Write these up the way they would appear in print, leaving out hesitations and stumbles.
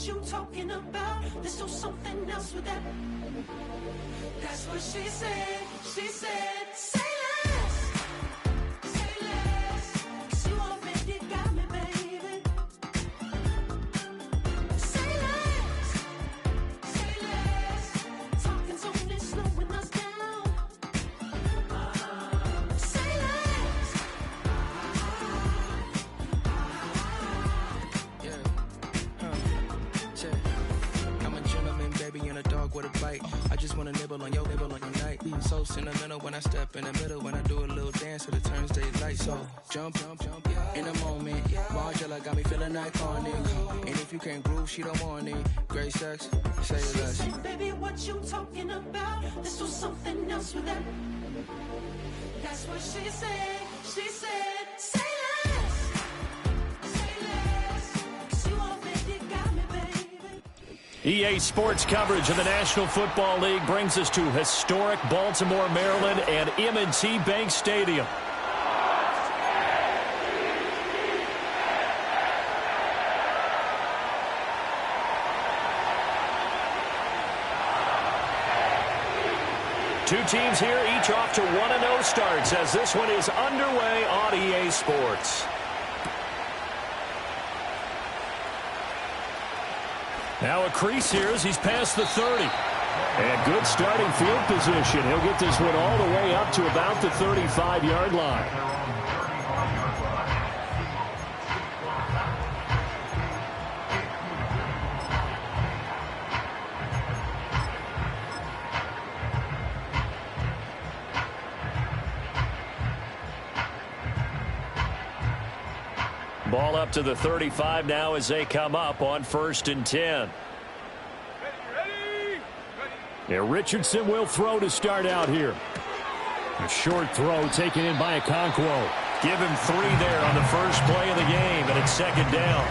what you talking about. Let's do something else with that. That's what she said. She said, say less. Say less. 'Cause you already got me, baby. Say less. Say less. Talking's only slowing us down. Say less. I'm a gentleman, baby, and a dog with a bite. I just wanna nibble on your night. So sentimental when I step in the middle. When I do a little dance, so it turns daylight. So jump, in a moment. Margella got me feeling iconic. And if you can't groove, she don't want it. Great sex, say less. She said, baby, what you talking about? Let's do something else with that. That's what she said. She said, say less. Say less. 'Cause you already got me, baby. EA Sports coverage of the National Football League brings us to historic Baltimore, Maryland, and M&T Bank Stadium. Two teams here, each off to 1-0 starts as this one is underway on EA Sports. Now a crease here as he's past the 30. And good starting field position. He'll get this one all the way up to about the 35-yard line. Ball up to the 35 now as they come up on 1st and 10. Yeah, Richardson will throw to start out here. A short throw taken in by Okonkwo. Give him 3 there on the first play of the game, and it's 2nd down.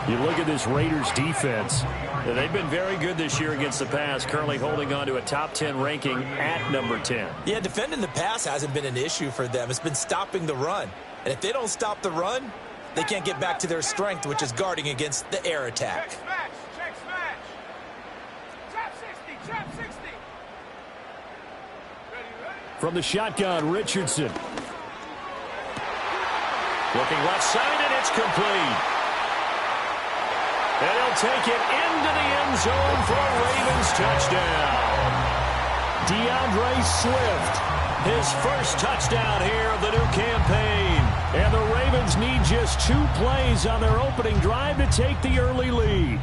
You look at this Raiders defense. They've been very good this year against the pass, currently holding on to a top 10 ranking at number 10. Yeah, defending the pass hasn't been an issue for them. It's been stopping the run. And if they don't stop the run, they can't get back to their strength, which is guarding against the air attack. Check smash. Trap 60. Ready. From the shotgun, Richardson. Looking left side, and it's complete. And he'll take it into the end zone for a Ravens touchdown. DeAndre Swift, his first touchdown here of the new campaign. And the Ravens need just 2 plays on their opening drive to take the early lead.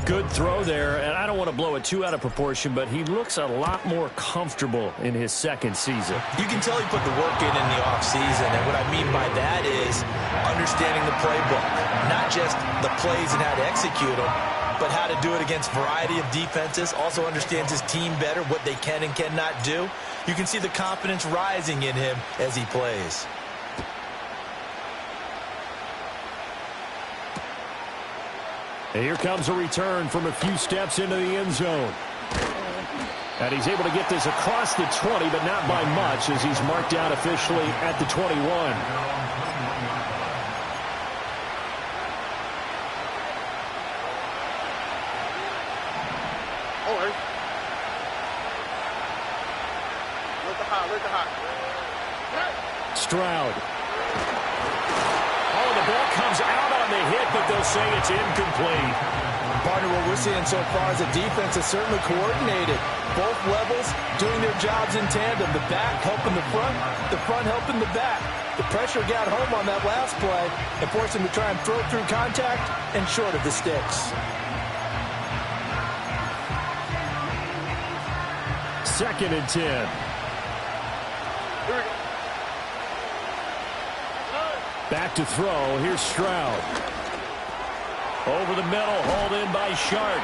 Good throw there, and I don't want to blow it too out of proportion, but he looks a lot more comfortable in his 2nd season. You can tell he put the work in the offseason, and what I mean by that is understanding the playbook. Not just the plays and how to execute them, but how to do it against a variety of defenses. Also understands his team better, what they can and cannot do. You can see the confidence rising in him as he plays. And here comes a return from a few steps into the end zone. And he's able to get this across the 20, but not by much, as he's marked out officially at the 21. Stroud. Oh, the ball comes out on the hit, but they'll say it's incomplete. Partner, what we're seeing so far is the defense is certainly coordinated. Both levels doing their jobs in tandem. The back helping the front helping the back. The pressure got home on that last play and forced him to try and throw through contact and short of the sticks. 2nd and 10. Back to throw. Here's Stroud. Over the middle, hauled in by Sharp.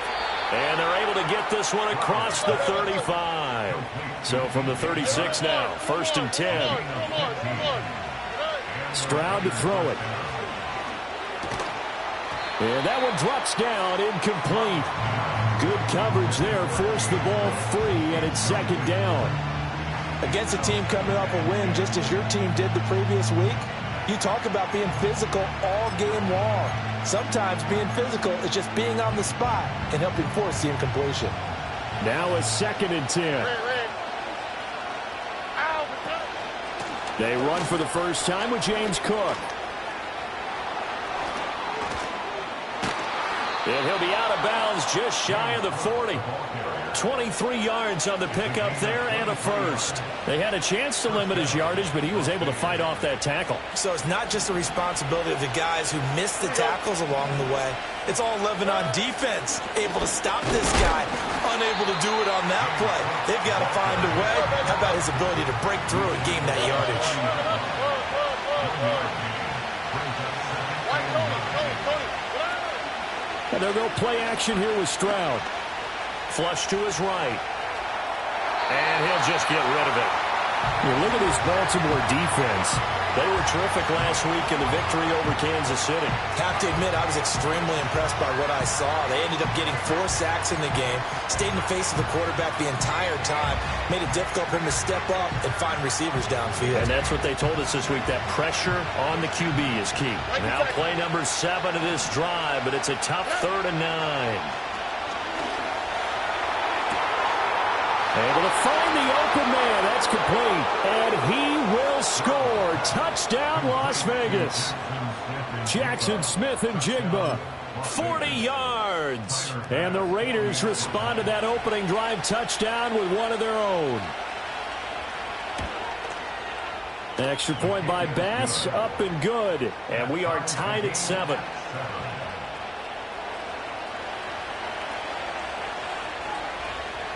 And they're able to get this one across the 35. So from the 36 now, 1st and 10. Stroud to throw it. And that one drops down, incomplete. Good coverage there, forced the ball free, and it's 2nd down. Against a team coming off a win just as your team did the previous week, You talk about being physical all game long. Sometimes being physical is just being on the spot and helping force the incompletion. Now a 2nd and 10. They run for the first time with James Cook. And he'll be out of bounds just shy of the 40. 23 yards on the pickup there and a first. They had a chance to limit his yardage, but he was able to fight off that tackle. So it's not just the responsibility of the guys who missed the tackles along the way. It's all living on defense, able to stop this guy, unable to do it on that play. They've got to find a way. How about his ability to break through and gain that yardage? And they'll go play action here with Stroud. Flush to his right. And he'll just get rid of it. You look at this Baltimore defense. They were terrific last week in the victory over Kansas City. Have to admit, I was extremely impressed by what I saw. They ended up getting 4 sacks in the game, stayed in the face of the quarterback the entire time, made it difficult for him to step up and find receivers downfield. And that's what they told us this week, that pressure on the QB is key. Now play number 7 of this drive, but it's a tough 3rd and 9. Able to find the open man. That's complete. And he will score. Touchdown, Las Vegas. Jackson Smith and Jigba. 40 yards. And the Raiders respond to that opening drive touchdown with one of their own. Extra point by Bass. Up and good. And we are tied at 7.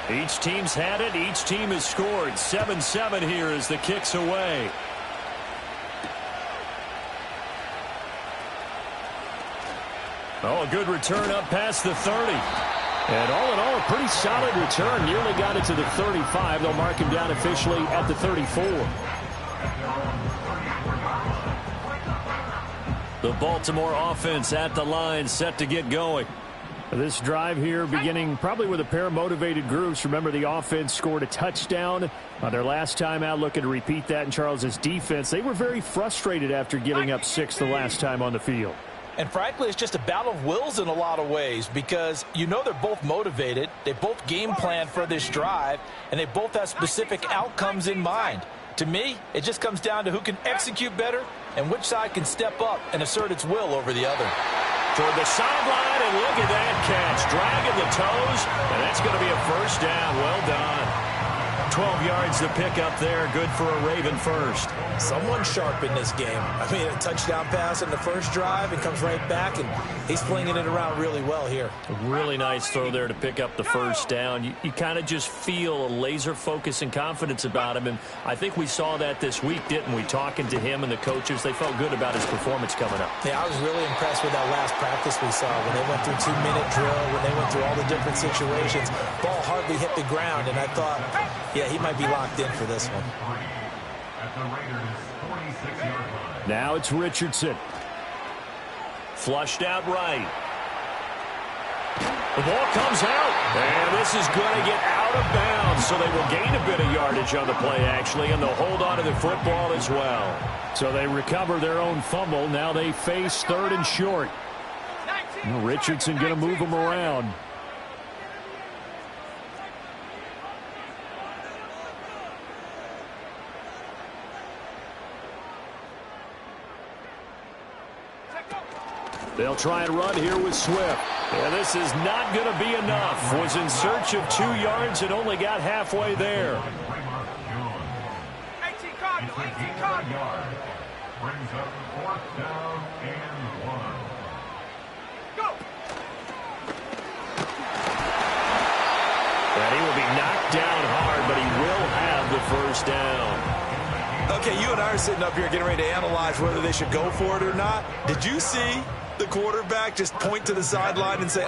Each team's had it. Each team has scored. 7-7 here as the kick's away. Oh, a good return up past the 30. And all in all, a pretty solid return. Nearly got it to the 35. They'll mark him down officially at the 34. The Baltimore offense at the line, set to get going. This drive here beginning probably with a pair of motivated groups. Remember, the offense scored a touchdown on their last time out. Looking to repeat that in Charles's defense. They were very frustrated after giving up 6 the last time on the field. And frankly, it's just a battle of wills in a lot of ways because you know they're both motivated. They both game plan for this drive, and they both have specific outcomes in mind. To me, it just comes down to who can execute better and which side can step up and assert its will over the other. Toward the sideline, and look at that catch. Dragging the toes, and that's going to be a first down. Well done. 12 yards to pick up there. Good for a Raven first. Someone sharp in this game. I mean, a touchdown pass in the first drive and comes right back, and he's flinging it around really well here. A really nice throw there to pick up the first down. You kind of just feel a laser focus and confidence about him, and I think we saw that this week, didn't we? Talking to him and the coaches, they felt good about his performance coming up. Yeah, I was really impressed with that last practice we saw when they went through 2-minute drill, when they went through all the different situations. Ball hardly hit the ground, and I thought, yeah, he might be locked in for this one. Now it's Richardson. Flushed out right. The ball comes out, and this is going to get out of bounds, so they will gain a bit of yardage on the play, actually, and they'll hold on to the football as well. So they recover their own fumble. Now they face 3rd and short. Richardson going to move them around. They'll try and run here with Swift. And this is not going to be enough. Was in search of 2 yards and only got halfway there. 18 Cardinals. Brings up 4th down and 1. Go! And he will be knocked down hard, but he will have the first down. Okay, you and I are sitting up here getting ready to analyze whether they should go for it or not. Did you see the quarterback just point to the sideline and say,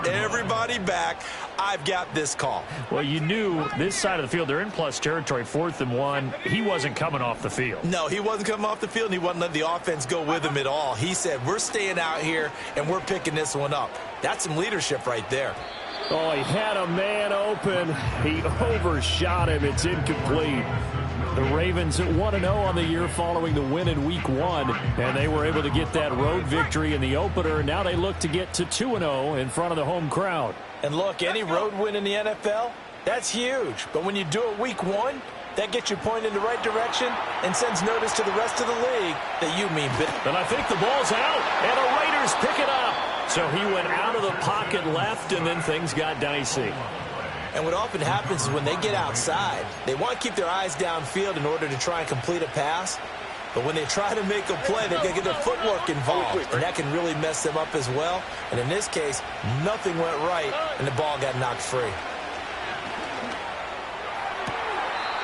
everybody back, I've got this call? Well, you knew this side of the field, they're in plus territory, 4th and 1. He wasn't coming off the field. No, he wasn't coming off the field, and he wasn't letting the offense go with him at all. He said, we're staying out here, and we're picking this one up. That's some leadership right there. Oh, he had a man open. He overshot him. It's incomplete. The Ravens at 1-0 on the year following the win in Week 1, and they were able to get that road victory in the opener, and now they look to get to 2-0 in front of the home crowd. And look, any road win in the NFL, that's huge. But when you do it Week 1, that gets you pointed in the right direction and sends notice to the rest of the league that you mean business. And I think the ball's out, and the Raiders pick it up. So he went out of the pocket left, and then things got dicey. And what often happens is when they get outside, they want to keep their eyes downfield in order to try and complete a pass. But when they try to make a play, they've got to get their footwork involved, and that can really mess them up as well. And in this case, nothing went right, and the ball got knocked free.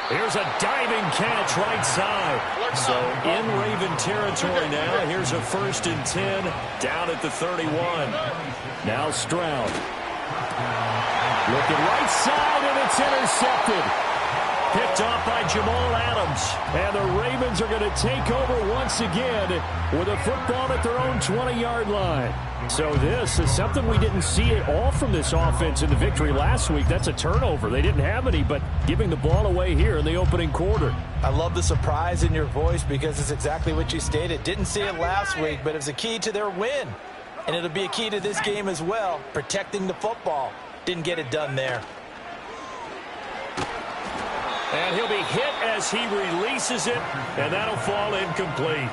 Here's a diving catch right side. So in Raven territory now. Here's a 1st and 10 down at the 31. Now Stroud. Looking right side, and it's intercepted. Picked off by Jamal Adams. And the Ravens are going to take over once again with a football at their own 20-yard line. So this is something we didn't see at all from this offense in the victory last week. That's a turnover. They didn't have any, but giving the ball away here in the opening quarter. I love the surprise in your voice because it's exactly what you stated. Didn't see it last week, but it was a key to their win. And it'll be a key to this game as well, protecting the football. Didn't get it done there. And he'll be hit as he releases it, and that'll fall incomplete.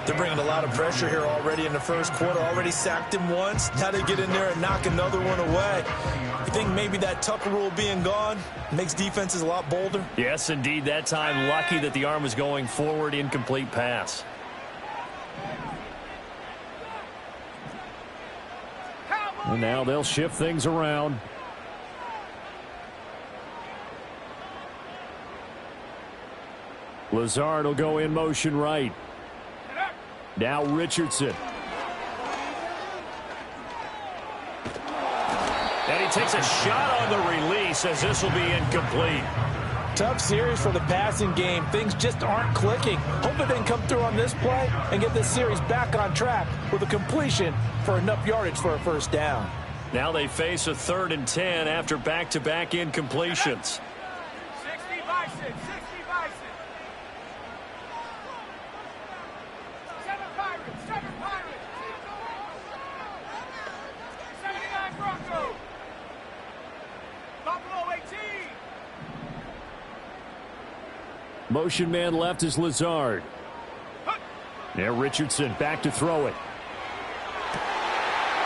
They're bringing a lot of pressure here already in the first quarter. Already sacked him once. Now they get in there and knock another one away. You think maybe that Tucker rule being gone makes defenses a lot bolder? Yes, indeed. That time, lucky that the arm was going forward. Incomplete pass. And now they'll shift things around. Lazard will go in motion right. Now Richardson. And he takes a shot on the release as this will be incomplete. Tough series for the passing game. Things just aren't clicking. Hope they can come through on this play and get this series back on track with a completion for enough yardage for a first down. Now they face a 3rd and 10 after back-to-back incompletions. 60 Bison, 60 Bison. 7 Pirates, 7 Pirates. 79 Broncos. Buffalo 18. Motion man left is Lazard. Now Richardson back to throw it.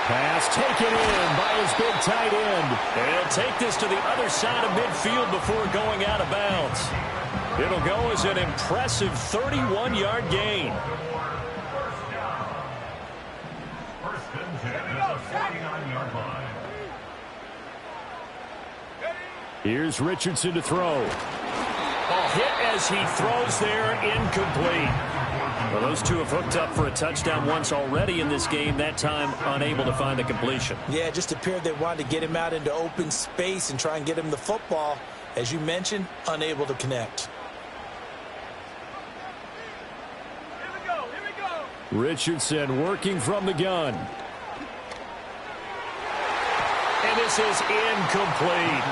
Pass taken in by his big tight end. And he'll take this to the other side of midfield before going out of bounds. It'll go as an impressive 31-yard gain. First and 10 at the 49-yard line. Here's Richardson to throw. A hit as he throws there, incomplete. Well, those two have hooked up for a touchdown once already in this game, that time unable to find the completion. Yeah, it just appeared they wanted to get him out into open space and try and get him the football. As you mentioned, unable to connect. Here we go, here we go. Richardson working from the gun. And this is incomplete.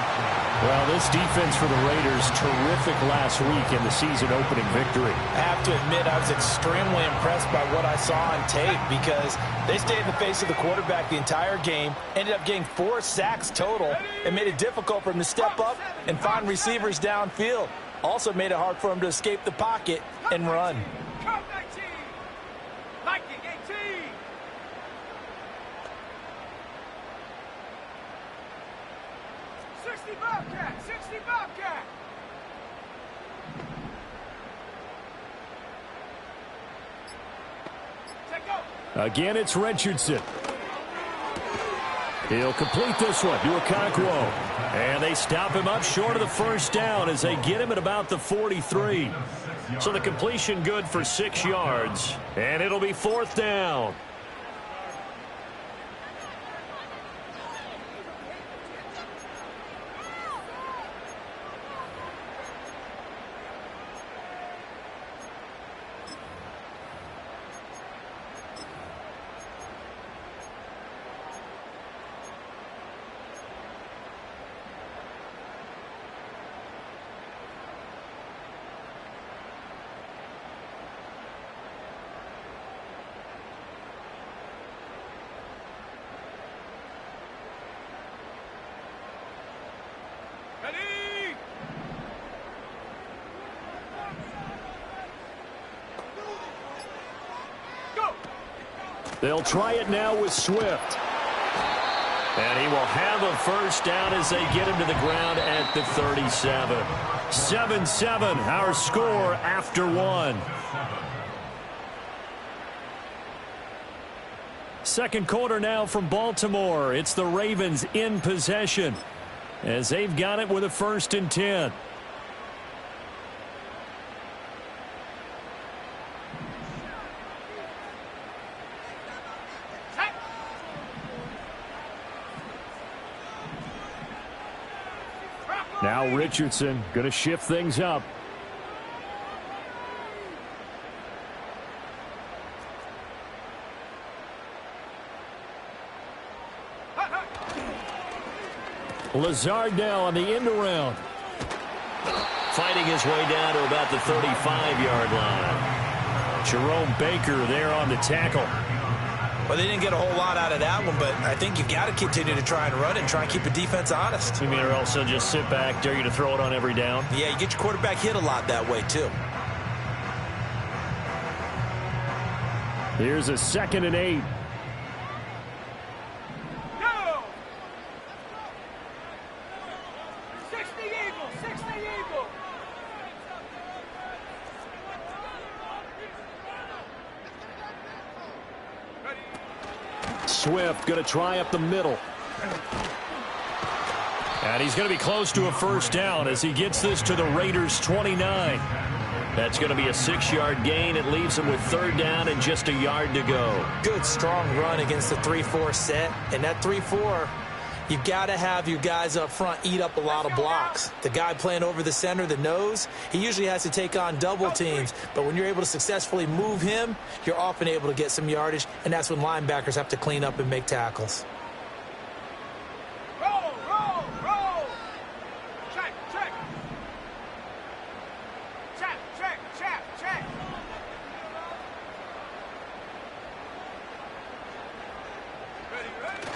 Well, this defense for the Raiders, terrific last week in the season-opening victory. I have to admit, I was extremely impressed by what I saw on tape because they stayed in the face of the quarterback the entire game, ended up getting 4 sacks total, and made it difficult for him to step up and find receivers downfield. Also made it hard for him to escape the pocket and run. Come 19. Viking 18. Bobcat, 60 Bobcat. Again, it's Richardson. He'll complete this one to Okonkwo. And they stop him up short of the first down as they get him at about the 43. So the completion good for 6 yards. And it'll be 4th down. They'll try it now with Swift. And he will have a first down as they get him to the ground at the 37. 7-7, our score after one. Second quarter now from Baltimore. It's the Ravens in possession as they've got it with a 1st and 10. Now Richardson going to shift things up. Lazard now on the end around. Fighting his way down to about the 35-yard line. Jerome Baker there on the tackle. Well, they didn't get a whole lot out of that one, but I think you've got to continue to try and run and try and keep the defense honest. You mean, or else they'll just sit back, dare you to throw it on every down? Yeah, you get your quarterback hit a lot that way, too. Here's a 2nd and 8. Swift going to try up the middle. And he's going to be close to a first down as he gets this to the Raiders' 29. That's going to be a 6-yard gain. It leaves him with 3rd down and just a yard to go. Good, strong run against the 3-4 set. And that 3-4, you've got to have your guys up front eat up a lot of blocks. The guy playing over the center, the nose, he usually has to take on double teams. But when you're able to successfully move him, you're often able to get some yardage, and that's when linebackers have to clean up and make tackles. Roll, roll, roll. Check, check. Check, check, check, check. Ready, ready.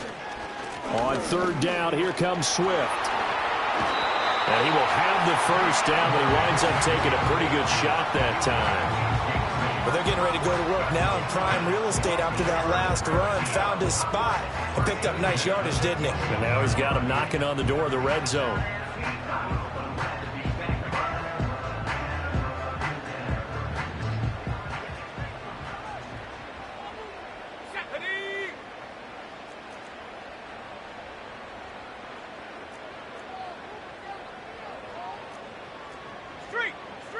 On 3rd down, here comes Swift. And he will have the first down, but he winds up taking a pretty good shot that time. But they're getting ready to go to work now in prime real estate after that last run. Found his spot and picked up nice yardage, didn't he? And now he's got him knocking on the door of the red zone.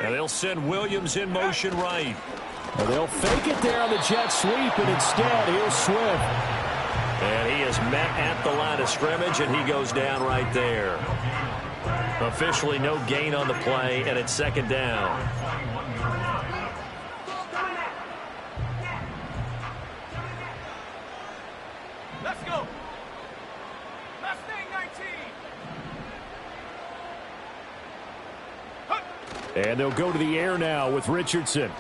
And they'll send Williams in motion right. And they'll fake it there on the jet sweep, and instead, here's Swift. And he is met at the line of scrimmage, and he goes down right there. Officially no gain on the play, and it's 2nd down. Let's go. Mustang 19. And they'll go to the air now with Richardson.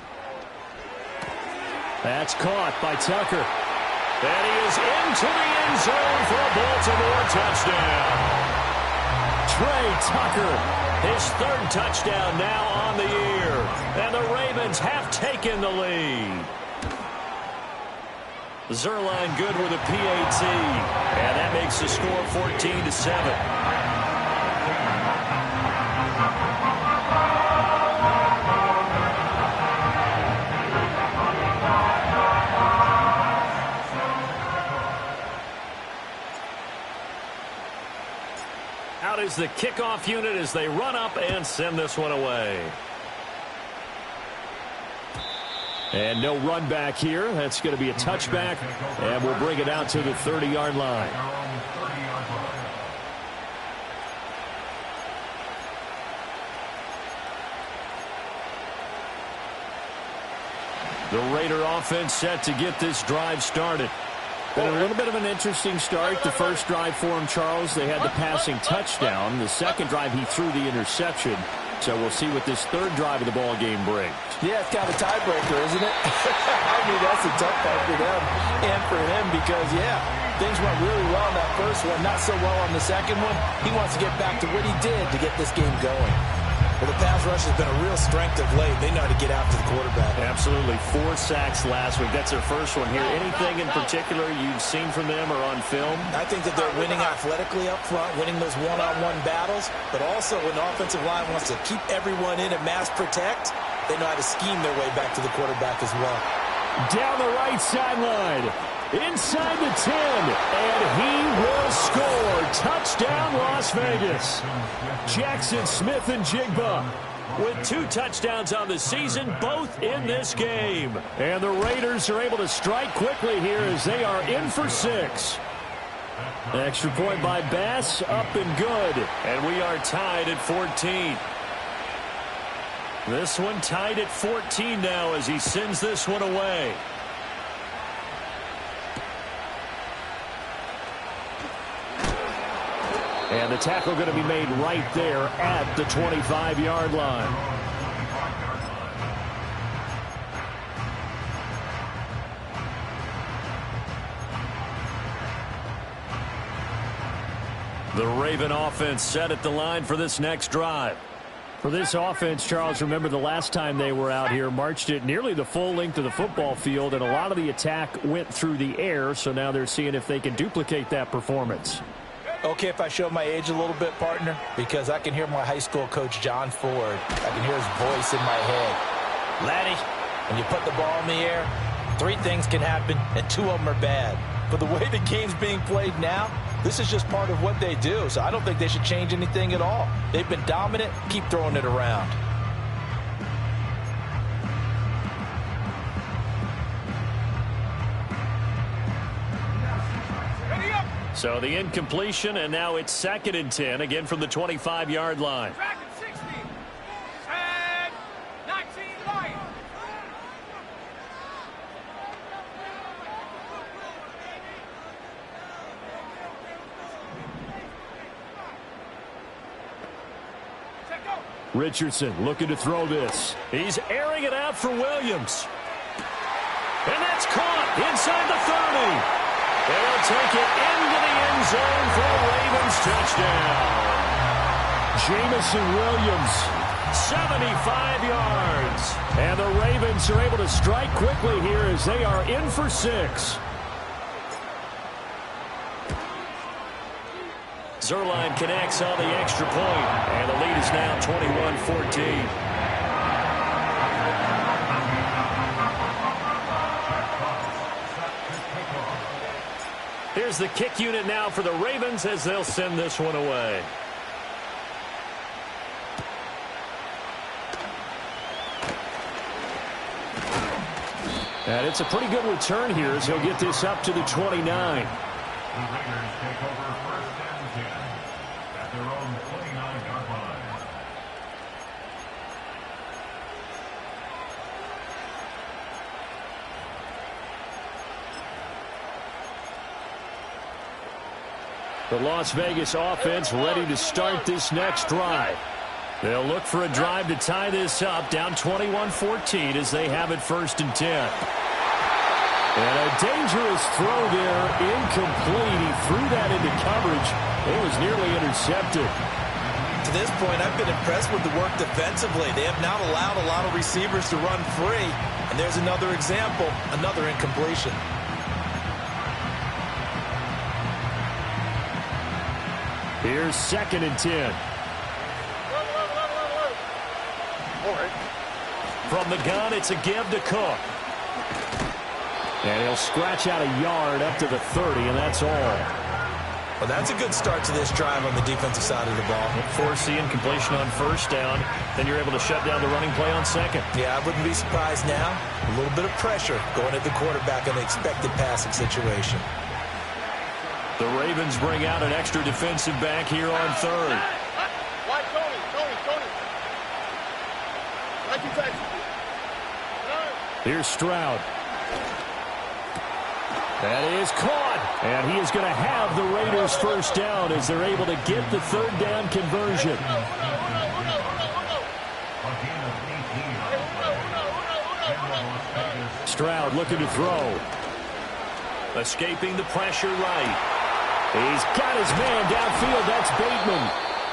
That's caught by Tucker. And he is into the end zone for a Baltimore touchdown. Trey Tucker, his 3rd touchdown now on the year. And the Ravens have taken the lead. Zerline good with a PAT. And that makes the score 14-7. Out is the kickoff unit as they run up and send this one away. And no run back here. That's going to be a touchback, and we'll bring it out to the 30-yard line. The Raider offense set to get this drive started. Been a little bit of an interesting start. The first drive for him, Charles, they had the passing touchdown. The second drive, he threw the interception. So we'll see what this 3rd drive of the ball game brings. Yeah, it's kind of a tiebreaker, isn't it? I mean, that's a tough part for them and for him because, yeah, things went really well in that first one, not so well on the second one. He wants to get back to what he did to get this game going. Well, the pass rush has been a real strength of late. They know how to get after the quarterback. Absolutely. 4 sacks last week. That's their first one here. Anything in particular you've seen from them or on film? I think that they're winning athletically up front, winning those one-on-one battles, but also when the offensive line wants to keep everyone in and mass protect, they know how to scheme their way back to the quarterback as well. Down the right sideline. Inside the 10, and he will score. Touchdown, Las Vegas. Jackson Smith and Jigba with 2 touchdowns on the season, both in this game. And the Raiders are able to strike quickly here as they are in for 6. Extra point by Bass, up and good. And we are tied at 14. This one tied at 14 now as he sends this one away. And the tackle going to be made right there at the 25-yard line. The Raven offense set at the line for this next drive. For this offense, Charles, remember the last time they were out here, marched it nearly the full length of the football field, and a lot of the attack went through the air, so now they're seeing if they can duplicate that performance. Okay, if I show my age a little bit, partner, because I can hear my high school coach, John Ford. I can hear his voice in my head. Laddie, when you put the ball in the air, 3 things can happen, and 2 of them are bad. But the way the game's being played now, this is just part of what they do, so I don't think they should change anything at all. They've been dominant. Keep throwing it around. So the incompletion, and now it's 2nd and 10, again from the 25-yard line. Track at 60. 10, 19, Lions. Check go. Richardson looking to throw this. He's airing it out for Williams. And that's caught inside the 30. They'll take it into the end zone for a Ravens touchdown. Jamison Williams, 75 yards. And the Ravens are able to strike quickly here as they are in for 6. Zerline connects on the extra point, and the lead is now 21-14. Here's the kick unit now for the Ravens as they'll send this one away. And it's a pretty good return here as he'll get this up to the 29. The Raiders take over 1st and 10 at their own 29-yard line. The Las Vegas offense ready to start this next drive. They'll look for a drive to tie this up, down 21-14 as they have it 1st and 10. And a dangerous throw there, incomplete. He threw that into coverage. It was nearly intercepted. To this point, I've been impressed with the work defensively. They have not allowed a lot of receivers to run free. And there's another example, another incompletion. Here's 2nd and 10. From the gun, it's a give to Cook. And he'll scratch out a yard up to the 30, and that's all. Well, that's a good start to this drive on the defensive side of the ball. Force the incompletion on 1st down. Then you're able to shut down the running play on 2nd. Yeah, I wouldn't be surprised now. A little bit of pressure going at the quarterback in the expected passing situation. The Ravens bring out an extra defensive back here on 3rd. Why, Tony. Like you touch. Here's Stroud. That is caught. And he is going to have the Raiders 1st down as they're able to get the 3rd down conversion. Stroud looking to throw. Escaping the pressure right. He's got his man downfield. That's Bateman.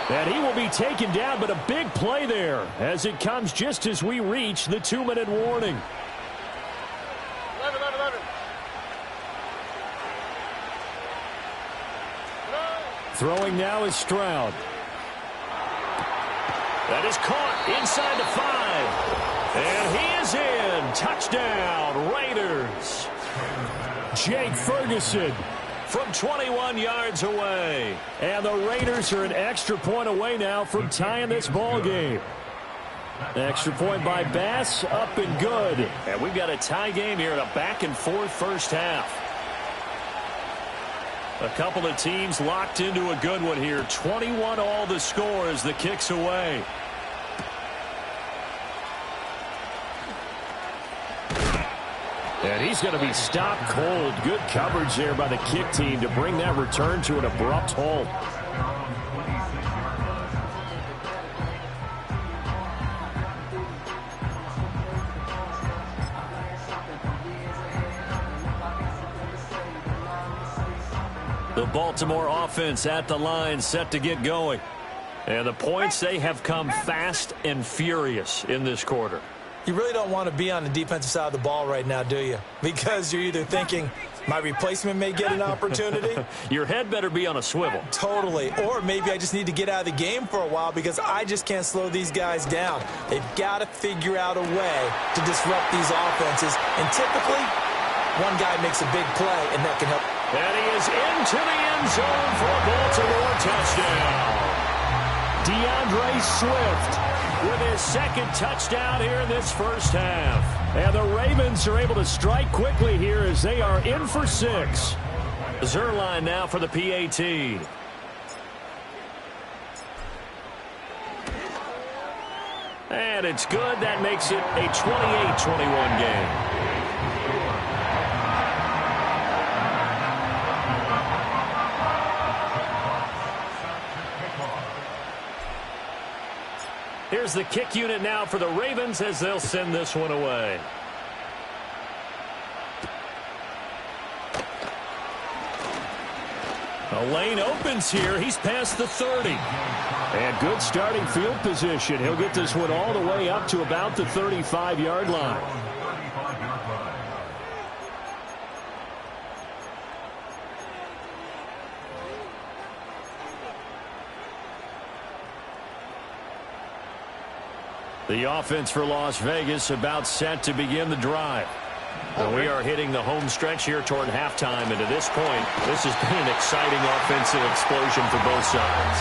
And he will be taken down, but a big play there as it comes just as we reach the 2-minute warning. 11. Throwing now is Stroud. That is caught inside the 5. And he is in. Touchdown, Raiders. Jake Ferguson from 21 yards away. And the Raiders are an extra point away now from tying this ball game. Extra point by Bass, up and good. And we've got a tie game here in a back-and-forth first half. A couple of teams locked into a good one here. 21 all the score as the kick's away. And he's going to be stopped cold. Good coverage there by the kick team to bring that return to an abrupt halt. The Baltimore offense at the line, set to get going. And the points, they have come fast and furious in this quarter. You really don't want to be on the defensive side of the ball right now, do you? Because you're either thinking, my replacement may get an opportunity. Your head better be on a swivel. Totally. Or maybe I just need to get out of the game for a while because I just can't slow these guys down. They've got to figure out a way to disrupt these offenses. And typically, one guy makes a big play, and that can help. And he is into the end zone for a Baltimore touchdown. DeAndre Swift with his second touchdown here in this first half. And the Ravens are able to strike quickly here as they are in for 6. Zerline now for the PAT. And it's good. That makes it a 28-21 game. Here's the kick unit now for the Ravens as they'll send this one away. A lane opens here. He's past the 30. And good starting field position. He'll get this one all the way up to about the 35-yard line. The offense for Las Vegas about set to begin the drive. And we are hitting the home stretch here toward halftime. And to this point, this has been an exciting offensive explosion for both sides.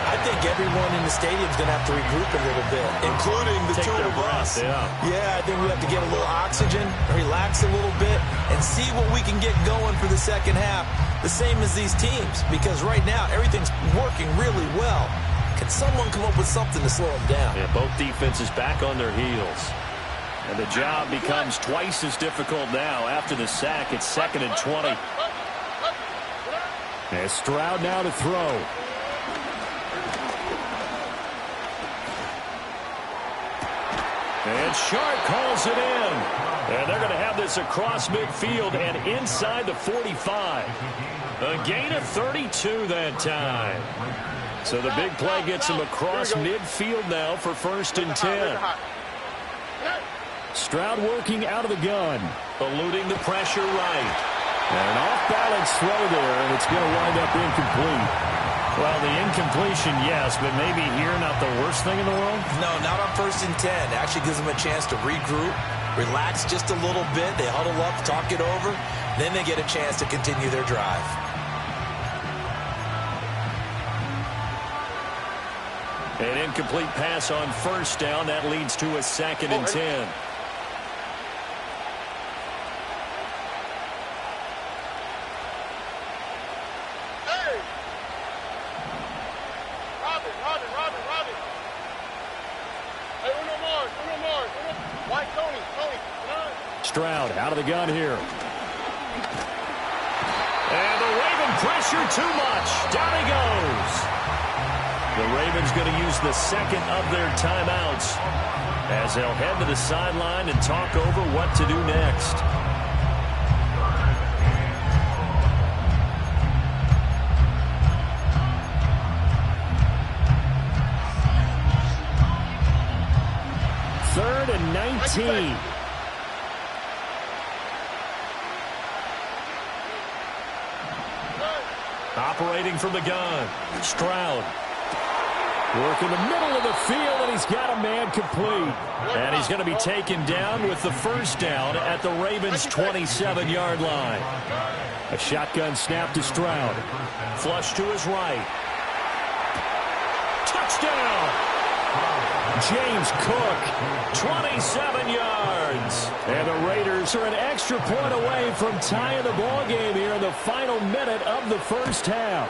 I think everyone in the stadium is going to have to regroup a little bit, including the two of us. Yeah, I think we have to get a little oxygen, relax a little bit, and see what we can get going for the second half, the same as these teams. Because right now, everything's working really well. Can someone come up with something to slow them down? Yeah, both defenses back on their heels. And the job becomes twice as difficult now after the sack. It's 2nd and 20. And Stroud now to throw. And Sharp calls it in. And they're going to have this across midfield and inside the 45. A gain of 32 that time. So the big play gets him across midfield now for 1st and 10. Stroud working out of the gun. Eluding the pressure right. And an off-balance throw there, and it's going to wind up incomplete. Well, the incompletion, yes, but maybe here not the worst thing in the world? No, not on 1st and 10. It actually gives them a chance to regroup, relax just a little bit. They huddle up, talk it over. Then they get a chance to continue their drive. An incomplete pass on 1st down. That leads to a 2nd and 10. Stroud out of the gun here. And the Raven pressure too much. Down he goes. The Ravens going to use the 2nd of their timeouts as they'll head to the sideline and talk over what to do next. 19. Operating from the gun, Stroud. Work in the middle of the field, and he's got a man complete. And he's going to be taken down with the first down at the Ravens' 27-yard line. A shotgun snap to Stroud. Flush to his right. Touchdown! James Cook, 27 yards. And the Raiders are an extra point away from tying the ball game here in the final minute of the first half.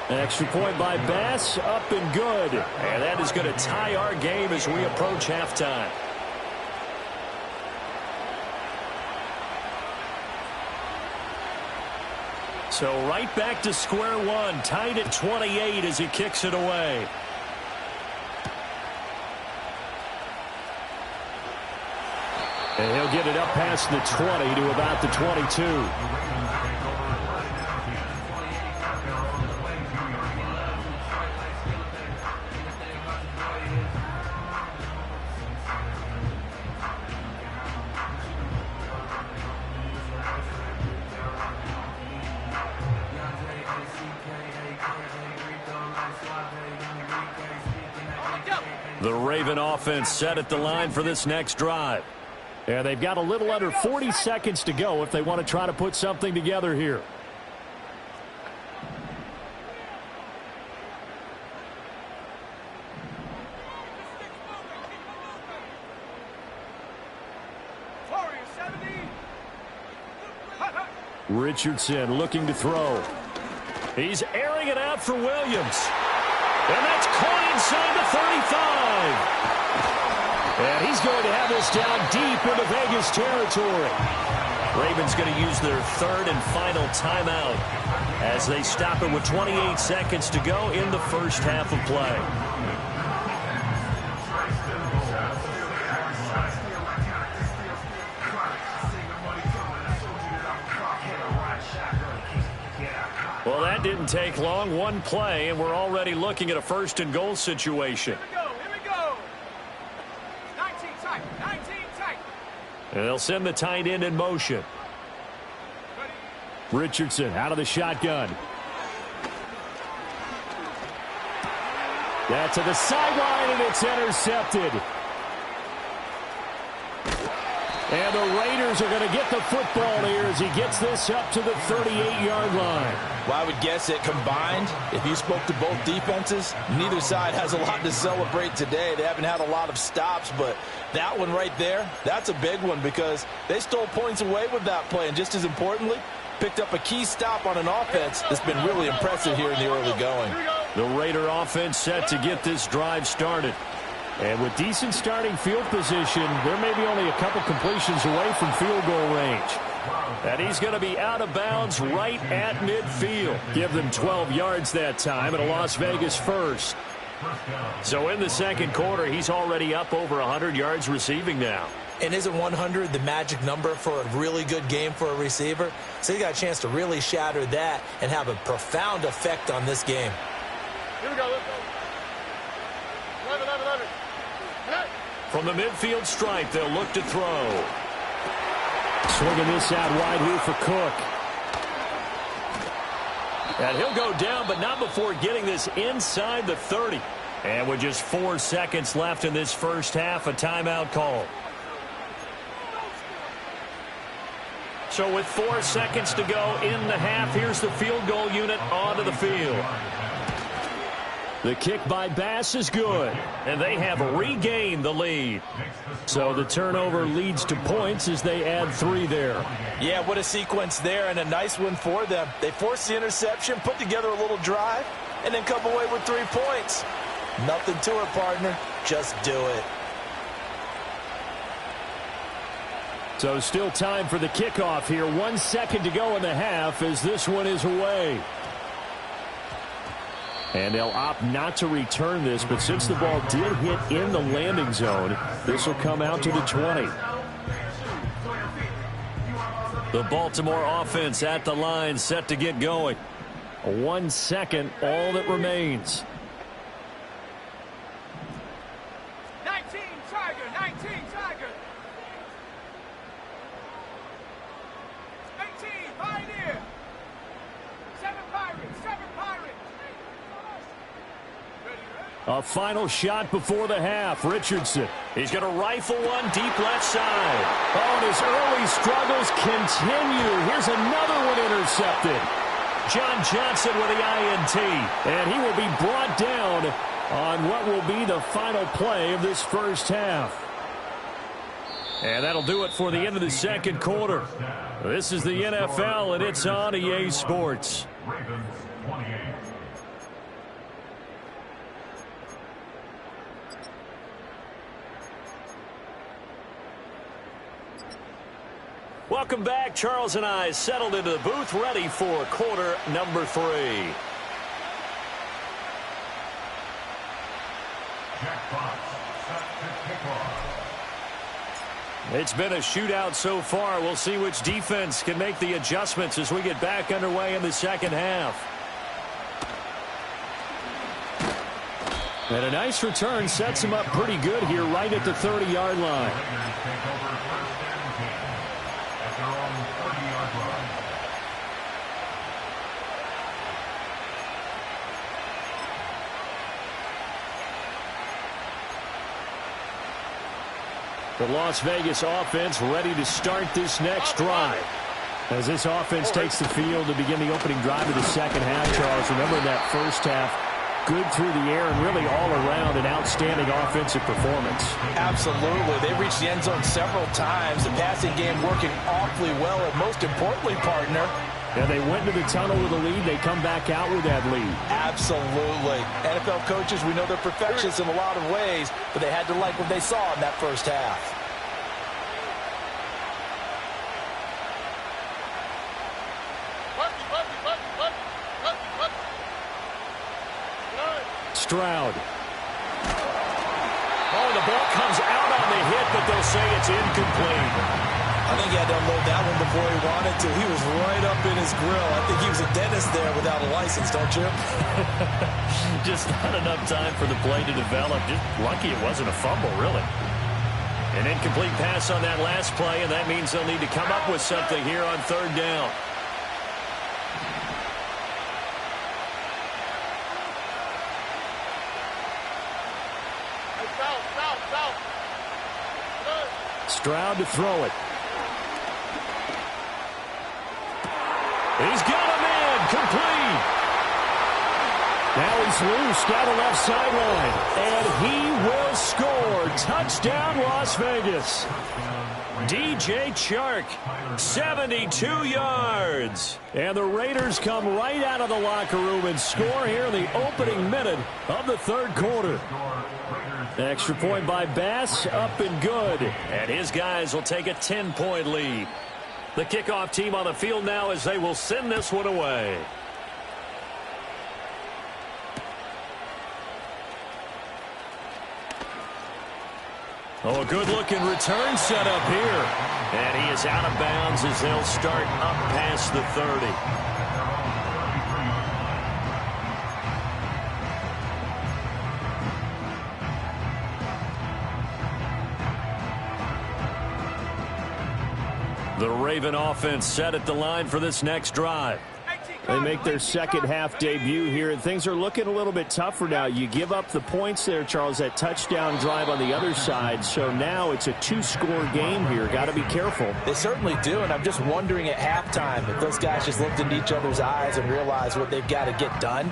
An extra point by Bass, up and good. And that is going to tie our game as we approach halftime. So right back to square one, tied at 28 as he kicks it away. And he'll get it up past the 20 to about the 22. The Raven offense set at the line for this next drive. And they've got a little under 40 seconds to go if they want to try to put something together here. Richardson looking to throw. He's airing it out for Williams. And that's caught inside the 35. And he's going to have this down deep into Vegas territory. Ravens going to use their third and final timeout as they stop it with 28 seconds to go in the first half of play. Well, that didn't take long. One play, and we're already looking at a first and goal situation. And they'll send the tight end in motion. Richardson out of the shotgun. That to the sideline, and it's intercepted. And the Raiders are going to get the football here as he gets this up to the 38-yard line. Well, I would guess that combined, if you spoke to both defenses, neither side has a lot to celebrate today. They haven't had a lot of stops, but that one right there, that's a big one because they stole points away with that play. And just as importantly, picked up a key stop on an offense that's been really impressive here in the early going. The Raider offense set to get this drive started. And with decent starting field position, there may be only a couple completions away from field goal range. And he's going to be out of bounds right at midfield. Give them 12 yards that time, and a Las Vegas first. So in the second quarter, he's already up over 100 yards receiving now. And isn't 100 the magic number for a really good game for a receiver? So he got a chance to really shatter that and have a profound effect on this game. Here we go, let's go. 11. From the midfield stripe, they'll look to throw. Swinging this out wide here for Cook. And he'll go down, but not before getting this inside the 30. And with just 4 seconds left in this first half, a timeout call. So with 4 seconds to go in the half, here's the field goal unit onto the field. The kick by Bass is good, and they have regained the lead. So the turnover leads to points as they add 3 there. Yeah, what a sequence there, and a nice one for them. They forced the interception, put together a little drive, and then come away with 3 points. Nothing to it, partner. Just do it. So still time for the kickoff here. 1 second to go in the half as this one is away. And they'll opt not to return this, but since the ball did hit in the landing zone, this will come out to the 20. The Baltimore offense at the line, set to get going. 1 second, all that remains. 19 Tiger. A final shot before the half. Richardson. He's going to rifle one deep left side. Oh, and his early struggles continue. Here's another one intercepted. John Johnson with the INT. And he will be brought down on what will be the final play of this first half. And that'll do it for the end of the second quarter. This is the NFL, and it's on EA Sports. Ravens 28. Welcome back. Charles and I settled into the booth, ready for quarter number 3. Jack Fox set to kick off. It's been a shootout so far. We'll see which defense can make the adjustments as we get back underway in the second half. And a nice return sets him up pretty good here right at the 30-yard line. Raiders take over first and 10 at their own 30-yard line. The Las Vegas offense ready to start this next drive. As this offense takes the field to begin the opening drive of the second half, Charles, remember that first half, good through the air and really all around an outstanding offensive performance. Absolutely. They reached the end zone several times. The passing game working awfully well, and most importantly, partner, Yeah, they went into the tunnel with a lead. They come back out with that lead. absolutely. NFL coaches, we know they're perfectionists in a lot of ways, but they had to like what they saw in that first half. Stroud. Oh, the ball comes out on the hit, but they'll say it's incomplete. I think he had to unload that one before he wanted to. He was right up in his grill. I think he was a dentist there without a license, don't you? Just not enough time for the play to develop. Just lucky it wasn't a fumble, really. An incomplete pass on that last play, and that means they'll need to come up with something here on third down. Stroud to throw it. He's got him in. Complete. Now he's loose down the left sideline. And he will score. Touchdown, Las Vegas. DJ Chark, 72 yards. And the Raiders come right out of the locker room and score here in the opening minute of the third quarter. Extra point by Bass, up and good. And his guys will take a 10-point lead. The kickoff team on the field now as they will send this one away. Oh, a good-looking return set up here. And he is out of bounds as they'll start up past the 30. The Raven offense set at the line for this next drive. They make their second half debut here, and things are looking a little bit tougher now. You give up the points there, Charles, that touchdown drive on the other side. So now it's a two-score game here. Got to be careful. They certainly do, and I'm just wondering at halftime if those guys just looked into each other's eyes and realized what they've got to get done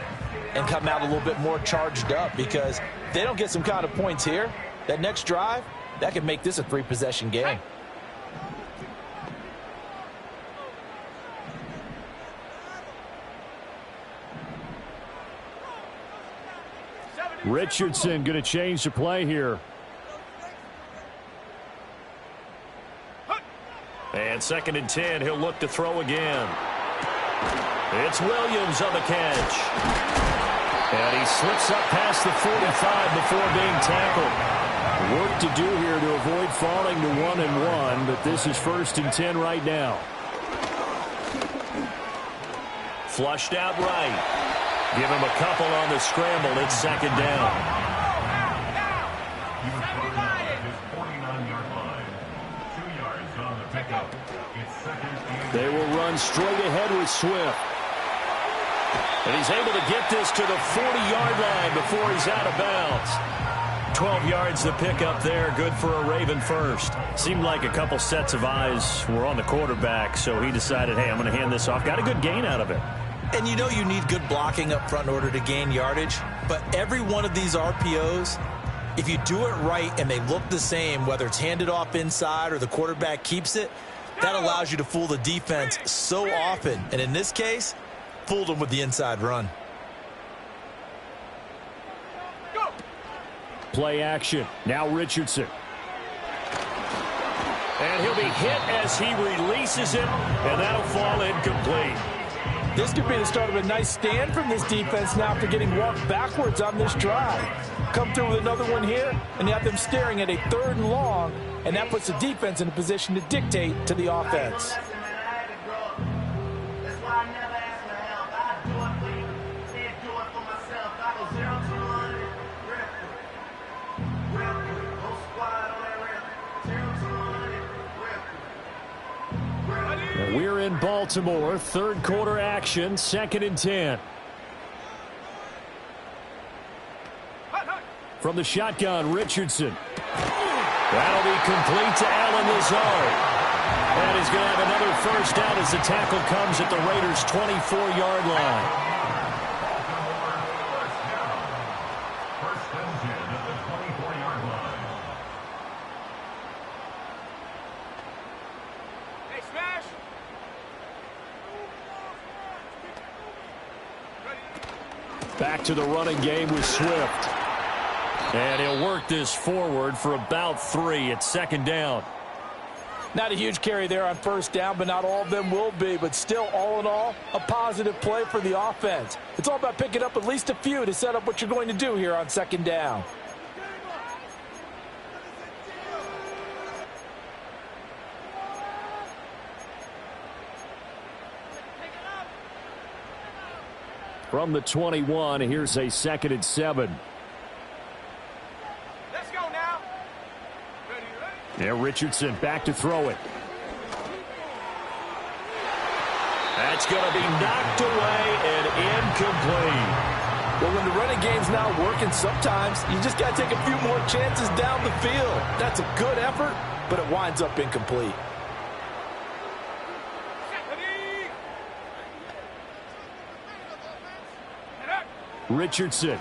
and come out a little bit more charged up, because if they don't get some kind of points here, that next drive, that could make this a three-possession game. Richardson going to change the play here. And 2nd and 10, he'll look to throw again. It's Williams on the catch. And he slips up past the 45 before being tackled. Work to do here to avoid falling to 1-1, but this is 1st and 10 right now. Flushed out right. Give him a couple on the scramble. It's 2nd down. He was brought down at his 49-yard line. 2 yards on the pickup. It's 2nd and They will run straight ahead with Swift. And he's able to get this to the 40-yard line before he's out of bounds. 12 yards to pick up there. Good for a Raven first. Seemed like a couple sets of eyes were on the quarterback, so he decided, hey, I'm going to hand this off. Got a good gain out of it. And you know you need good blocking up front in order to gain yardage. But every one of these RPOs, if you do it right and they look the same, whether it's handed off inside or the quarterback keeps it, that allows you to fool the defense so often. And in this case, fooled them with the inside run. Play action. Now Richardson. And he'll be hit as he releases it, and that'll fall incomplete. This could be the start of a nice stand from this defense now after getting walked backwards on this drive. Come through with another one here, and you have them staring at a 3rd and long, and that puts the defense in a position to dictate to the offense. We're in Baltimore, 3rd quarter action, 2nd and 10. From the shotgun, Richardson. That'll be complete to Allen Lazard. And he's going to have another first down as the tackle comes at the Raiders' 24-yard line. First and 10 at the 24-yard line. Hey, smash! Back to the running game with Swift. And he'll work this forward for about 3 at 2nd down. Not a huge carry there on 1st down, but not all of them will be. But still, all in all, a positive play for the offense. It's all about picking up at least a few to set up what you're going to do here on 2nd down. From the 21, here's a 2nd and 7. Let's go now. Ready, ready? Yeah, Richardson back to throw it. That's going to be knocked away and incomplete. Well, when the running game's not working, sometimes you just got to take a few more chances down the field. That's a good effort, but it winds up incomplete. Richardson.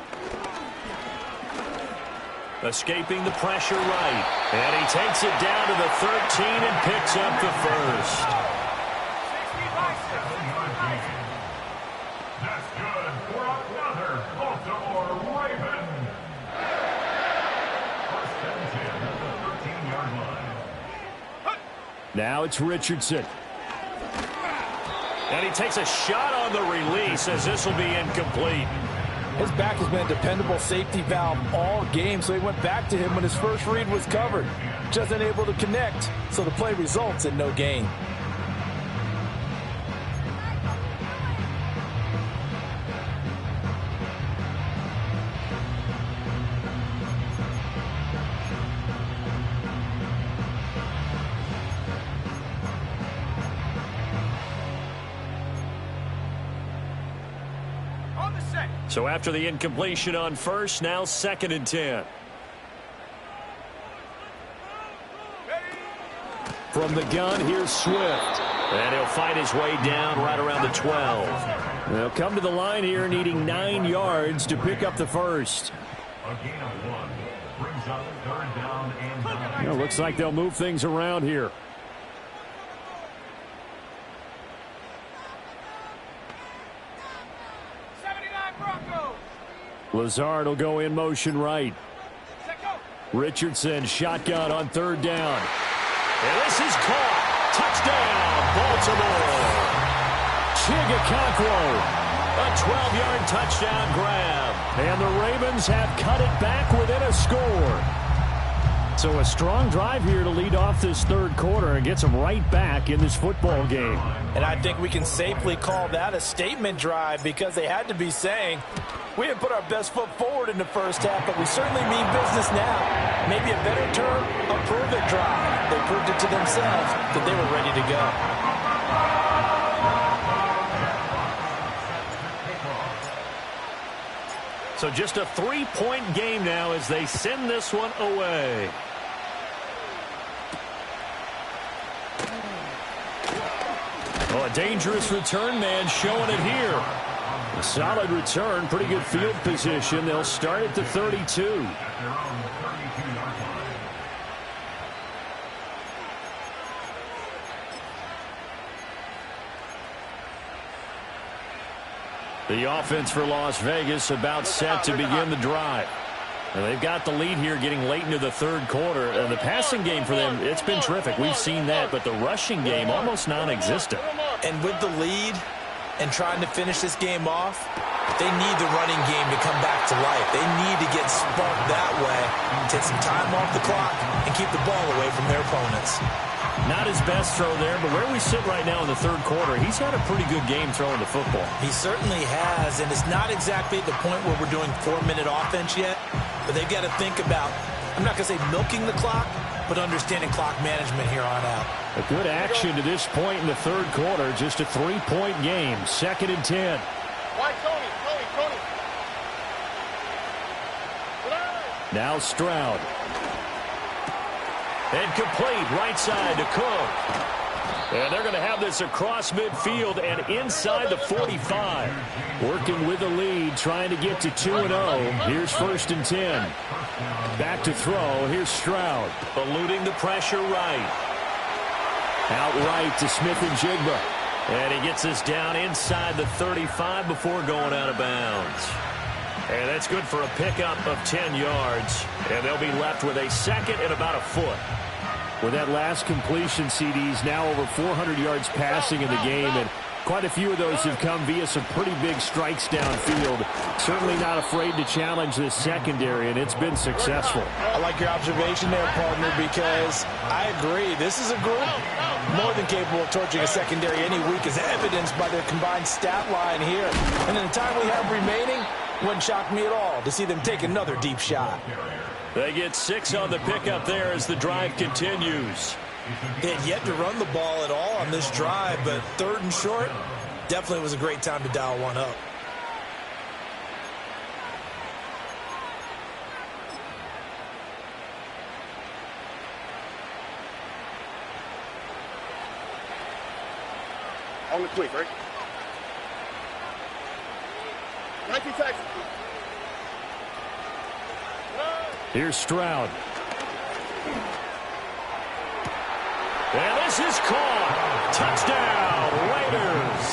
Escaping the pressure right. And he takes it down to the 13 and picks up the first. That's good for another Baltimore Raven. First and 10 at the 13-yard line. Now it's Richardson. And he takes a shot on the release as this will be incomplete. His back has been a dependable safety valve all game, so he went back to him when his first read was covered. Just unable to connect, so the play results in no gain. So after the incompletion on first, now 2nd and 10. From the gun, here's Swift. And he'll fight his way down right around the 12. They'll come to the line here needing 9 yards to pick up the first. A gain of 1 brings up 3rd down and 9. Looks like they'll move things around here. Lazard will go in motion right. Richardson shotgun on 3rd down. And this is caught. Touchdown, Baltimore. Chigakonkwo. A 12-yard touchdown grab. And the Ravens have cut it back within a score. So a strong drive here to lead off this 3rd quarter and gets them right back in this football game. And I think we can safely call that a statement drive because they had to be saying, we didn't put our best foot forward in the first half, but we certainly mean business now. Maybe a better term, a prove-it drive. They proved it to themselves that they were ready to go. So just a 3-point game now as they send this one away. Well, a dangerous return man showing it here. A solid return, pretty good field position. They'll start at the 32. The offense for Las Vegas about set to begin the drive. And they've got the lead here getting late into the third quarter. And the passing game for them, it's been terrific. We've seen that, but the rushing game almost non-existent. And with the lead and trying to finish this game off, they need the running game to come back to life. They need to get sparked that way, take some time off the clock, and keep the ball away from their opponents. Not his best throw there, but where we sit right now in the third quarter, he's had a pretty good game throwing the football. He certainly has, and it's not exactly at the point where we're doing 4-minute offense yet, but they've got to think about, I'm not going to say milking the clock, but understanding clock management here on out. A good action to this point in the third quarter, just a 3-point game, 2nd and 10. Why, Tony? Now Stroud. And complete right side to Cook. And they're going to have this across midfield and inside the 45. Working with the lead, trying to get to 2-0. Here's 1st and 10. Back to throw. Here's Stroud. Eluding the pressure right. Out right to Smith-Njigba. And he gets this down inside the 35 before going out of bounds. And that's good for a pickup of 10 yards. And they'll be left with a 2nd and about a foot. With that last completion, CD's now over 400 yards passing in the game, and quite a few of those have come via some pretty big strikes downfield. Certainly not afraid to challenge this secondary, and it's been successful. I like your observation there, partner, because I agree. This is a group more than capable of torching a secondary any week, as evidenced by their combined stat line here. And in the time we have remaining, wouldn't shock me at all to see them take another deep shot. They get 6 on the pickup there as the drive continues. They had yet to run the ball at all on this drive, but 3rd and short definitely was a great time to dial one up. On the cleat, right? 19 seconds. Here's Stroud. And this is caught. Touchdown, Raiders.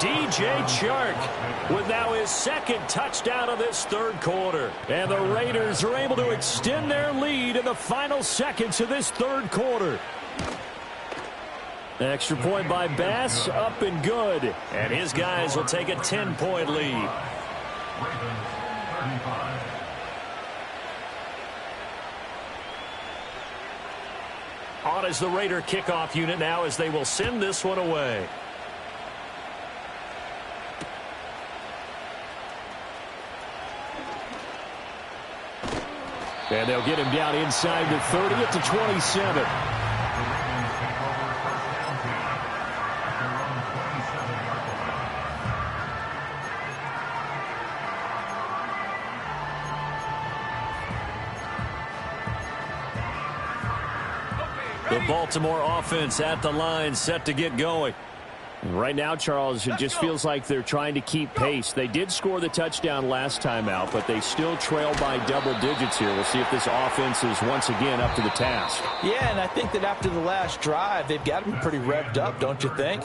DJ Chark with now his 2nd touchdown of this third quarter. And the Raiders are able to extend their lead in the final seconds of this third quarter. Extra point by Bass, up and good. And his guys will take a 10-point lead. On as the Raider kickoff unit now as they will send this one away. And they'll get him down inside the 30 at the 27. The Baltimore offense at the line, set to get going. Right now, Charles, it just feels like they're trying to keep pace. They did score the touchdown last time out, but they still trail by double digits here. We'll see if this offense is once again up to the task. Yeah, and I think that after the last drive, they've got to be pretty revved up, don't you think?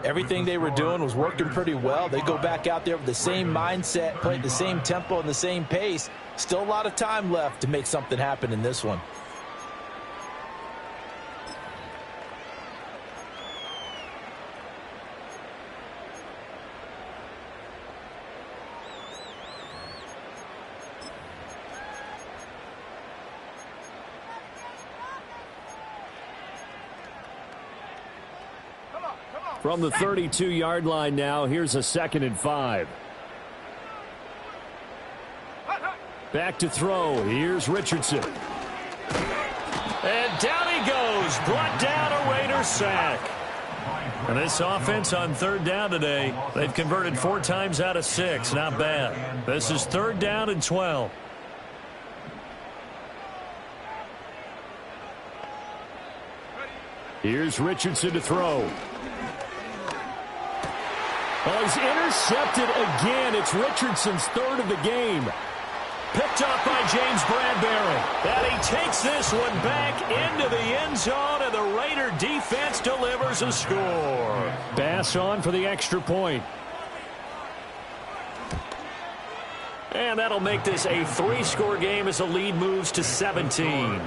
Everything they were doing was working pretty well. They go back out there with the same mindset, play at the same tempo and the same pace. Still a lot of time left to make something happen in this one. From the 32-yard line now, here's a 2nd and 5. Back to throw. Here's Richardson. And down he goes. Brought down a Raider sack. And this offense on third down today, they've converted 4 times out of 6. Not bad. This is 3rd down and 12. Here's Richardson to throw. Oh, he's intercepted again. It's Richardson's 3rd of the game. Picked up by James Bradbury. And he takes this one back into the end zone, and the Raider defense delivers a score. Pass on for the extra point. And that'll make this a 3-score game as the lead moves to 17.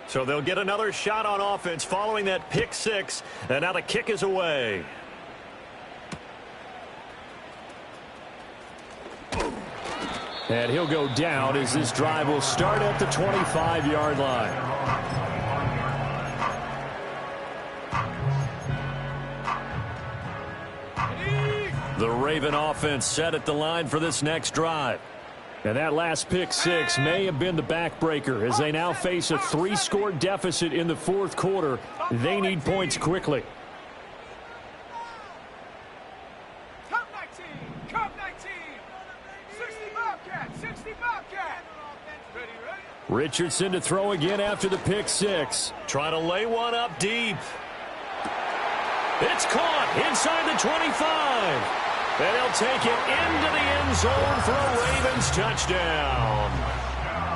So they'll get another shot on offense following that pick 6, and now the kick is away. And he'll go down as this drive will start at the 25-yard line. The Raven offense set at the line for this next drive. And that last pick 6 may have been the backbreaker as they now face a 3-score deficit in the 4th quarter. They need points quickly. Come 19, come 19. 60 Bobcat, 60 Bobcat. Ready, ready? Richardson to throw again after the pick 6. Trying to lay one up deep. It's caught inside the 25. And he'll take it into the end zone for a Ravens touchdown.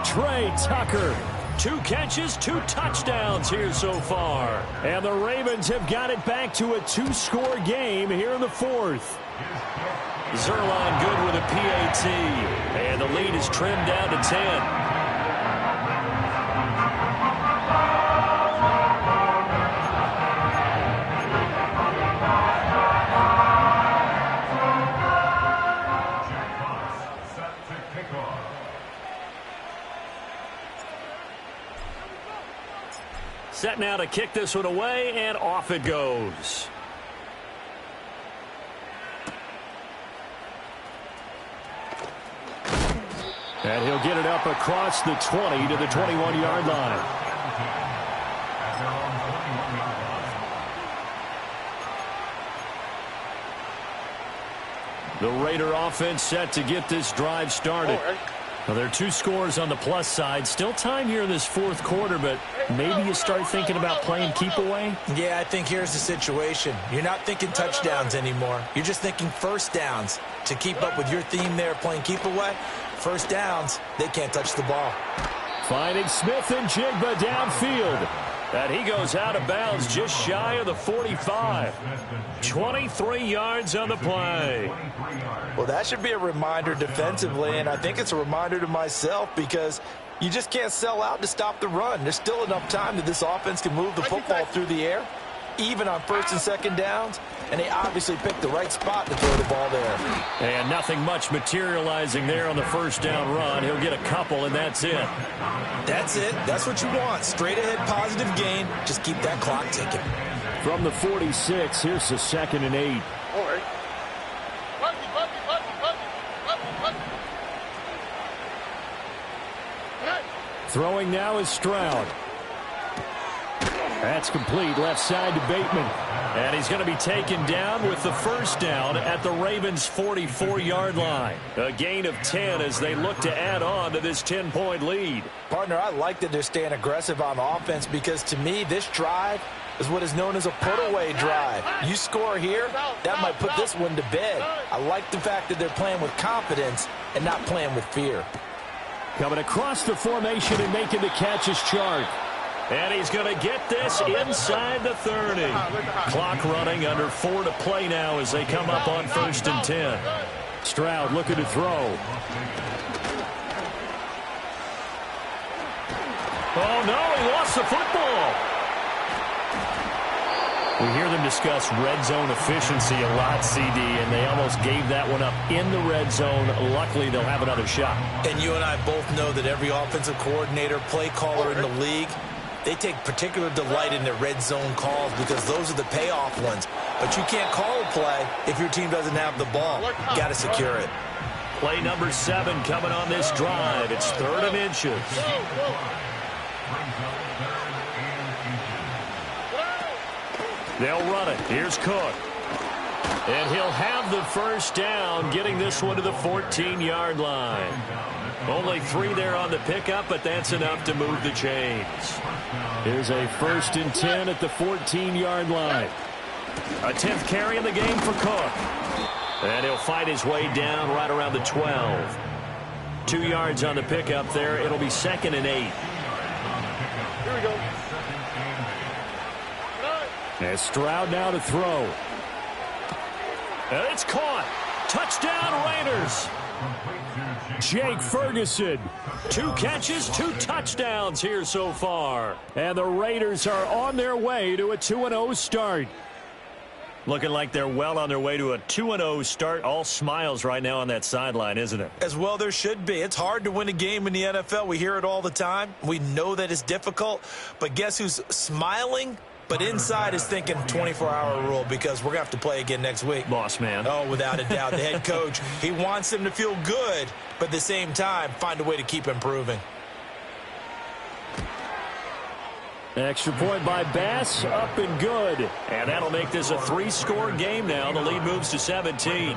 Trey Tucker, 2 catches, 2 touchdowns here so far. And the Ravens have got it back to a 2-score game here in the 4th. Zerline good with a PAT. And the lead is trimmed down to 10. Set now to kick this one away, and off it goes. And he'll get it up across the 20 to the 21-yard line. The Raider offense set to get this drive started. Well, there are 2 scores on the plus side. Still time here in this 4th quarter, but maybe you start thinking about playing keep away? Yeah, I think here's the situation. You're not thinking touchdowns anymore. You're just thinking first downs. To keep up with your theme there, playing keep away, first downs, they can't touch the ball. Finding Smith and Jigba downfield. And he goes out of bounds just shy of the 45. 23 yards on the play. Well, that should be a reminder defensively, and I think it's a reminder to myself because you just can't sell out to stop the run. There's still enough time that this offense can move the football through the air, even on 1st and 2nd downs, and they obviously picked the right spot to throw the ball there. And nothing much materializing there on the 1st down run. He'll get a couple, and that's it. That's it. That's what you want. Straight ahead positive gain. Just keep that clock ticking. From the 46, here's the 2nd and 8. All right. Throwing now is Stroud. That's complete, left side to Bateman. And he's going to be taken down with the 1st down at the Ravens' 44-yard line. A gain of 10 as they look to add on to this 10-point lead. Partner, I like that they're staying aggressive on offense because to me, this drive is what is known as a put-away drive. You score here, that might put this one to bed. I like the fact that they're playing with confidence and not playing with fear. Coming across the formation and making the catch is Chark. And he's going to get this inside the 30. Clock running, under 4 to play now as they come up on 1st and 10. Stroud looking to throw. Oh, no, he lost the football. We hear them discuss red zone efficiency a lot, CD, and they almost gave that one up in the red zone. Luckily, they'll have another shot. And you and I both know that every offensive coordinator, play caller in the league, they take particular delight in their red zone calls because those are the payoff ones. But you can't call a play if your team doesn't have the ball. Got to secure it. Play number 7 coming on this drive. It's 3rd and inches. They'll run it. Here's Cook. And he'll have the first down, getting this one to the 14-yard line. Only 3 there on the pickup, but that's enough to move the chains. Here's a 1st and 10 at the 14-yard line. A 10th carry in the game for Cook. And he'll fight his way down right around the 12. 2 yards on the pickup there. It'll be 2nd and 8. Here we go. And Stroud now to throw. And it's caught. Touchdown Raiders. Jake Ferguson. 2 catches, 2 touchdowns here so far. And the Raiders are on their way to a 2-0 start. Looking like they're well on their way to a 2-0 start. All smiles right now on that sideline, isn't it? As well there should be. It's hard to win a game in the NFL. We hear it all the time. We know that it's difficult. But guess who's smiling? But inside is thinking 24-hour rule because we're going to have to play again next week. Boss man. Oh, without a doubt. The head coach, he wants them to feel good, but at the same time, find a way to keep improving. Extra point by Bass, up and good. And that'll make this a 3-score game now. The lead moves to 17.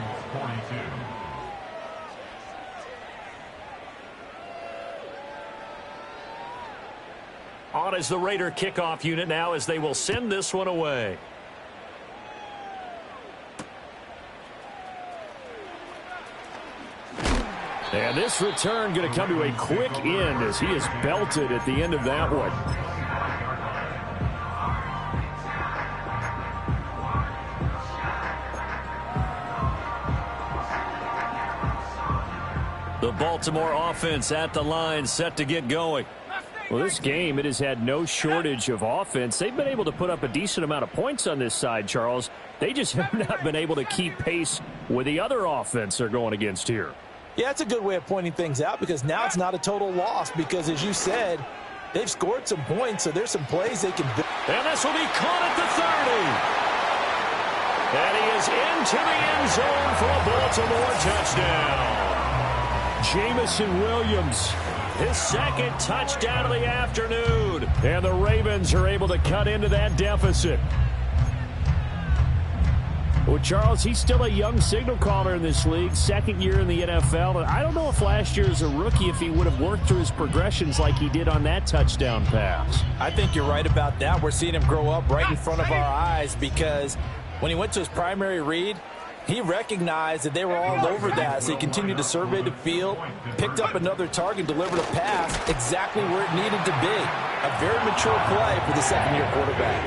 On is the Raider kickoff unit now as they will send this one away. And this return going to come to a quick end as he is belted at the end of that one. The Baltimore offense at the line, set to get going. Well, this game, it has had no shortage of offense. They've been able to put up a decent amount of points on this side, Charles. They just have not been able to keep pace with the other offense they're going against here. Yeah, it's a good way of pointing things out because now it's not a total loss because, as you said, they've scored some points, so there's some plays they can do. And this will be caught at the 30. And he is into the end zone for a Baltimore touchdown. Jamison Williams, his 2nd touchdown of the afternoon. And the Ravens are able to cut into that deficit. Well, Charles, he's still a young signal caller in this league, 2nd year in the NFL. And I don't know if last year as a rookie if he would have worked through his progressions like he did on that touchdown pass. I think you're right about that. We're seeing him grow up right in front of our eyes because when he went to his primary read, he recognized that they were all over that, so he continued to survey the field, picked up another target, delivered a pass exactly where it needed to be. A very mature play for the 2nd-year quarterback.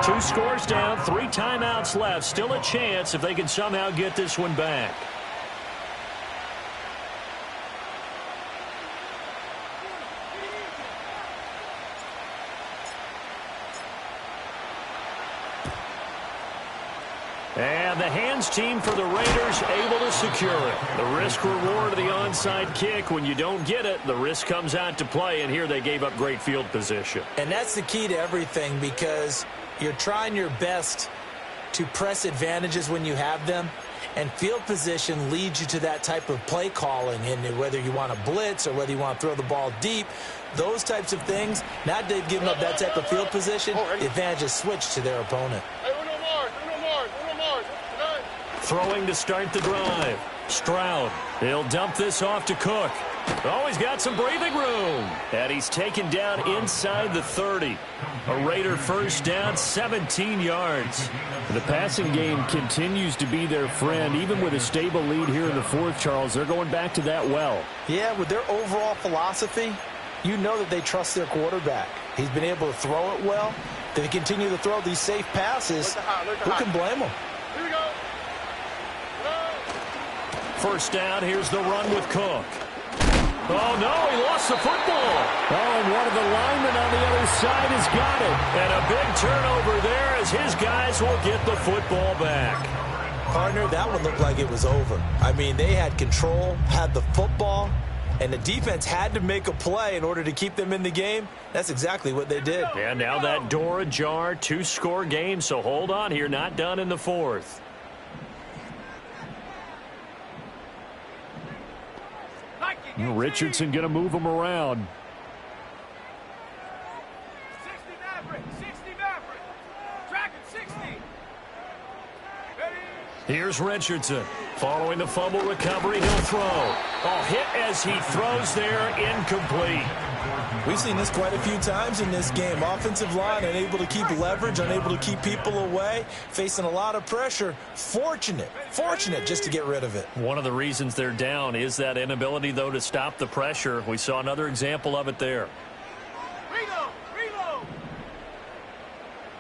Two scores down, 3 timeouts left. Still a chance if they can somehow get this one back. And the hands team for the Raiders able to secure it. The risk-reward of the onside kick. When you don't get it, the risk comes out to play, and here they gave up great field position. And that's the key to everything because you're trying your best to press advantages when you have them, and field position leads you to that type of play calling. And whether you want to blitz or whether you want to throw the ball deep, those types of things, now that they've given up that type of field position, the advantage is switched to their opponent. Throwing to start the drive. Stroud. He'll dump this off to Cook. Oh, he's got some breathing room. And he's taken down inside the 30. A Raider first down, 17 yards. The passing game continues to be their friend. Even with a stable lead here in the 4th, Charles, they're going back to that well. Yeah, with their overall philosophy, you know that they trust their quarterback. He's been able to throw it well. They continue to throw these safe passes. Who can blame them? Here we go. First down, here's the run with Cook. Oh, no, he lost the football. Oh, and one of the linemen on the other side has got it. And a big turnover there as his guys will get the football back. Partner, that one looked like it was over. I mean, they had control, had the football, and the defense had to make a play in order to keep them in the game. That's exactly what they did. And now that door ajar, 2-score game, so hold on here, not done in the fourth. Richardson going to move him around. 60 Maverick, 60 Maverick. Track it, 60. Ready? Here's Richardson. Following the fumble recovery, he'll throw. Oh, hit as he throws there, incomplete. We've seen this quite a few times in this game. Offensive line unable to keep leverage, unable to keep people away, facing a lot of pressure. Fortunate just to get rid of it. One of the reasons they're down is that inability, though, to stop the pressure. We saw another example of it there. Reload.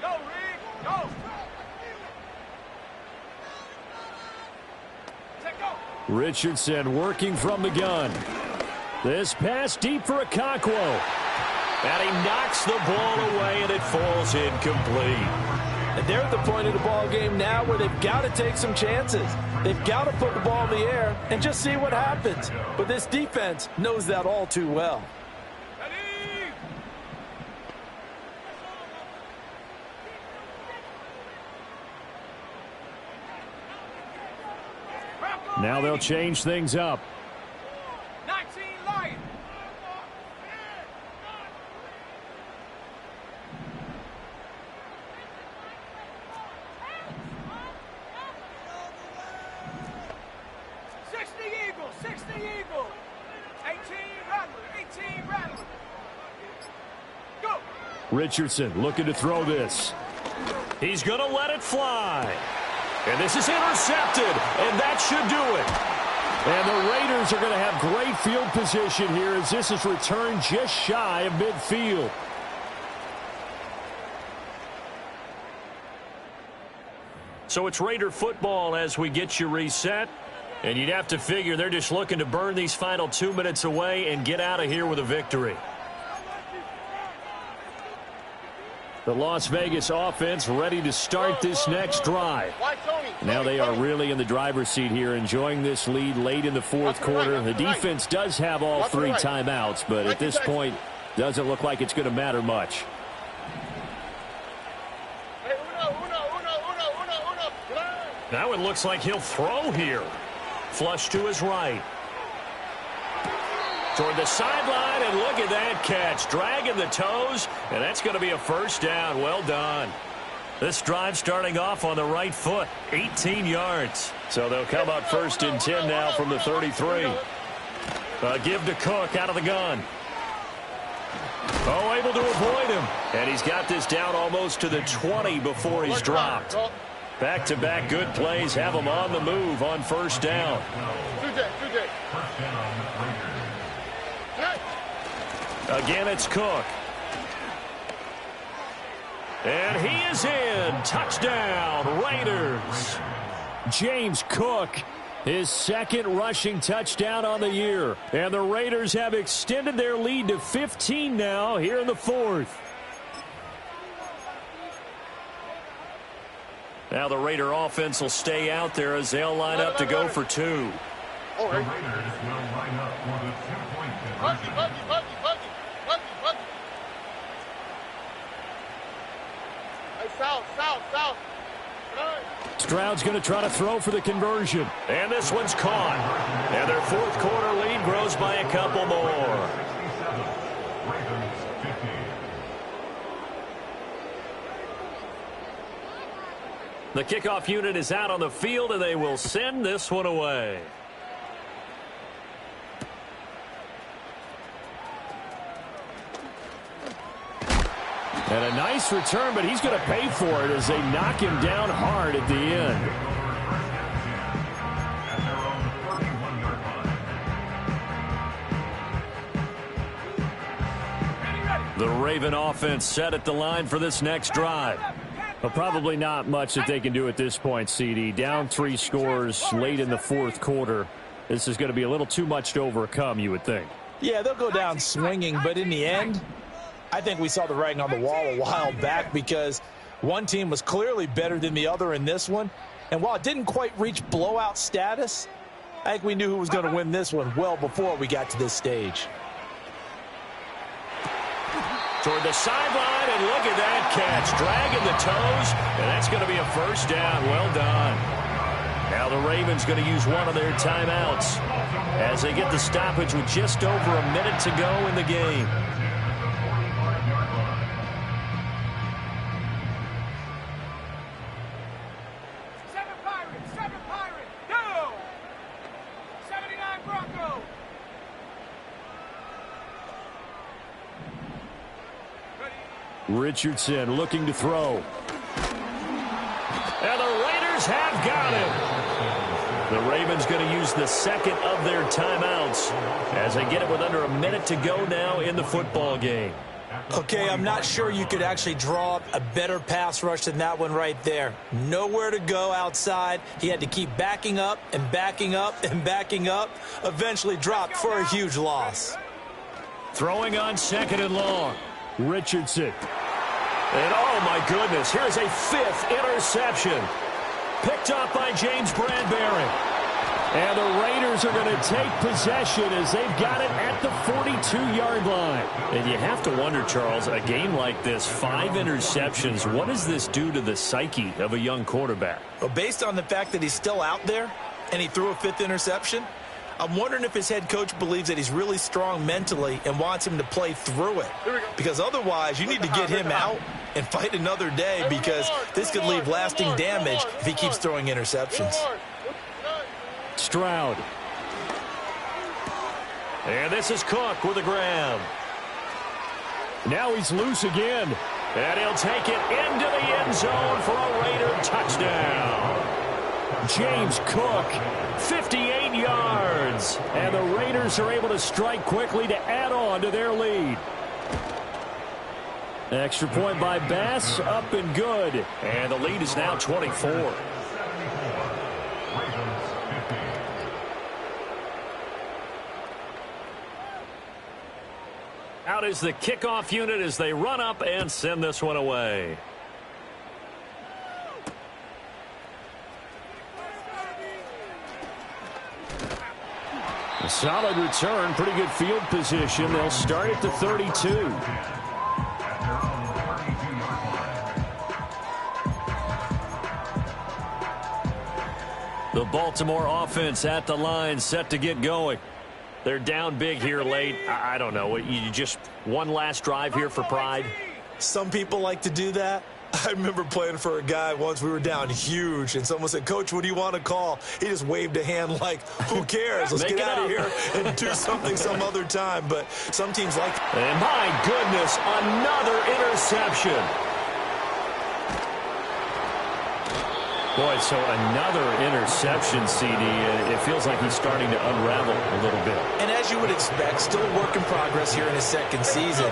Go, Rick, go. Richardson working from the gun. This pass deep for Okonkwo. And he knocks the ball away, and it falls incomplete. And they're at the point of the ball game now where they've got to take some chances. They've got to put the ball in the air and just see what happens. But this defense knows that all too well. Now they'll change things up. 19 Lion. Sixty Eagle. 18 Rattler. Go. Richardson looking to throw this. He's going to let it fly. And this is intercepted, and that should do it. And the Raiders are going to have great field position here as this is returned just shy of midfield. So it's Raider football as we get you reset. And you'd have to figure they're just looking to burn these final 2 minutes away and get out of here with a victory. The Las Vegas offense ready to start this next drive. Now they are really in the driver's seat here, enjoying this lead late in the fourth quarter. The defense does have all 3 timeouts, but at this point, doesn't look like it's going to matter much. Now it looks like he'll throw here. Flush to his right. Toward the sideline, and look at that catch. Dragging the toes, and that's going to be a first down. Well done. This drive starting off on the right foot. 18 yards. So they'll come up first and 10 now from the 33. Give to Cook out of the gun. Oh, able to avoid him. And he's got this down almost to the 20 before he's dropped. Back-to-back good plays have him on the move on first down. Again, it's Cook. And he is in. Touchdown, Raiders. James Cook, his second rushing touchdown on the year. And the Raiders have extended their lead to 15 now here in the fourth. Now the Raider offense will stay out there as they'll line up to go for 2. The Raiders will line up for the 2-point conversion. South. Stroud's going to try to throw for the conversion. And this one's caught. And their fourth quarter lead grows by a couple more. The kickoff unit is out on the field, and they will send this one away. And a nice return, but he's going to pay for it as they knock him down hard at the end. The Raven offense set at the line for this next drive. But probably not much that they can do at this point, CD. Down 3 scores late in the fourth quarter. This is going to be a little too much to overcome, you would think. Yeah, they'll go down swinging, but in the end, I think we saw the writing on the wall a while back because one team was clearly better than the other in this one. And while it didn't quite reach blowout status, I think we knew who was going to win this one well before we got to this stage. Toward the sideline, and look at that catch. Dragging the toes, and that's going to be a first down. Well done. Now the Ravens going to use one of their timeouts as they get the stoppage with just over a minute to go in the game. Richardson looking to throw. And the Raiders have got him. The Ravens going to use the second of their timeouts as they get it with under a minute to go now in the football game. Okay, I'm not sure you could actually draw up a better pass rush than that one right there. Nowhere to go outside. He had to keep backing up and backing up and backing up. Eventually dropped for a huge loss. Throwing on second and long. Richardson. And oh my goodness, here's a fifth interception. Picked up by James Bradbury. And the Raiders are going to take possession as they've got it at the 42-yard line. And you have to wonder, Charles, a game like this, 5 interceptions, what does this do to the psyche of a young quarterback? Well, based on the fact that he's still out there and he threw a fifth interception, I'm wondering if his head coach believes that he's really strong mentally and wants him to play through it. Because otherwise, you need to get him out and fight another day, because this could leave lasting damage if he keeps throwing interceptions. Stroud. And this is Cook with a grab. Now he's loose again. And he'll take it into the end zone for a Raider touchdown. James Cook, 58 yards. And the Raiders are able to strike quickly to add on to their lead. Extra point by Bass, up and good. And the lead is now 24. Out is the kickoff unit as they run up and send this one away. A solid return, pretty good field position. They'll start at the 32. The Baltimore offense at the line, set to get going. They're down big here late. I don't know. You just one last drive here for pride? Some people like to do that. I remember playing for a guy once. We were down huge, and someone said, "Coach, what do you want to call?" He just waved a hand like, who cares? Let's get out of here and do something some other time. But some teams like that. And my goodness, another interception. Boy, so another interception, CD. It feels like he's starting to unravel a little bit. And as you would expect, still a work in progress here in his second season.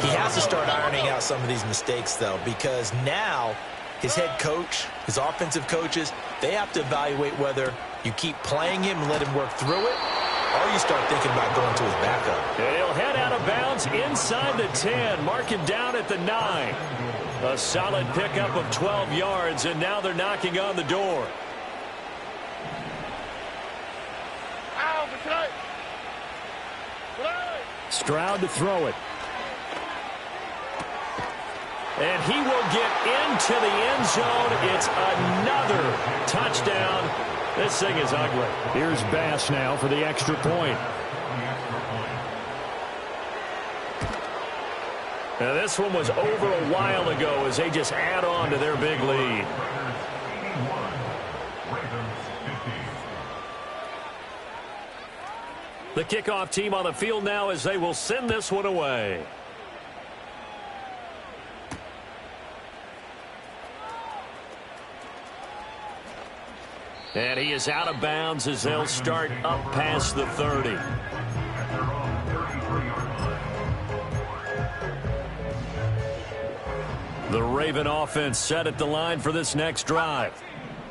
He has to start ironing out some of these mistakes, though, because now his head coach, his offensive coaches, they have to evaluate whether you keep playing him and let him work through it, or you start thinking about going to his backup. He'll head out of bounds inside the 10, mark him down at the 9. A solid pickup of 12 yards, and now they're knocking on the door. Stroud to throw it. And he will get into the end zone. It's another touchdown. This thing is ugly. Here's Bass now for the extra point. Now this one was over a while ago as they just add on to their big lead. The kickoff team on the field now as they will send this one away. And he is out of bounds as they'll start up past the 30. The Raven offense set at the line for this next drive.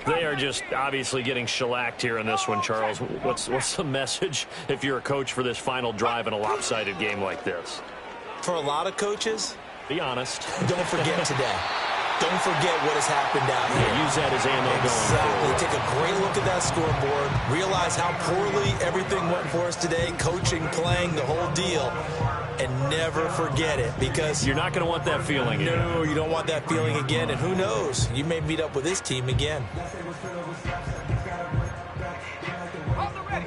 They are just obviously getting shellacked here in this one, Charles. What's the message if you're a coach for this final drive in a lopsided game like this? For a lot of coaches, be honest. don't forget today. don't forget what has happened out here. Yeah, use that as ammo going forward. Take a great look at that scoreboard. Realize how poorly everything went for us today. Coaching, playing, the whole deal. And never forget it, because you're not going to want that feeling again. No, you don't want that feeling again. And who knows? You may meet up with this team again. On the ready.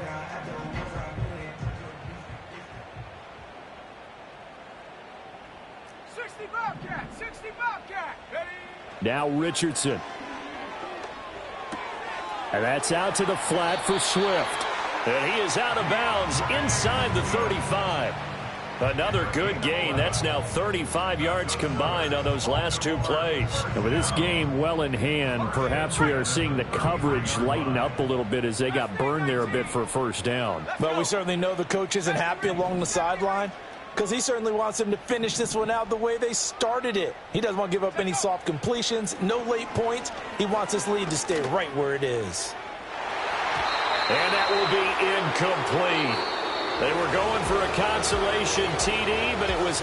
'60 Bobcat. Ready. Now Richardson. And that's out to the flat for Swift. And he is out of bounds inside the 35. Another good gain. That's now 35 yards combined on those last two plays. And with this game well in hand, perhaps we are seeing the coverage lighten up a little bit as they got burned there a bit for a first down. But we certainly know the coach isn't happy along the sideline, because he certainly wants them to finish this one out the way they started it. He doesn't want to give up any soft completions, no late points. He wants this lead to stay right where it is. And that will be incomplete. They were going for a consolation TD, but it was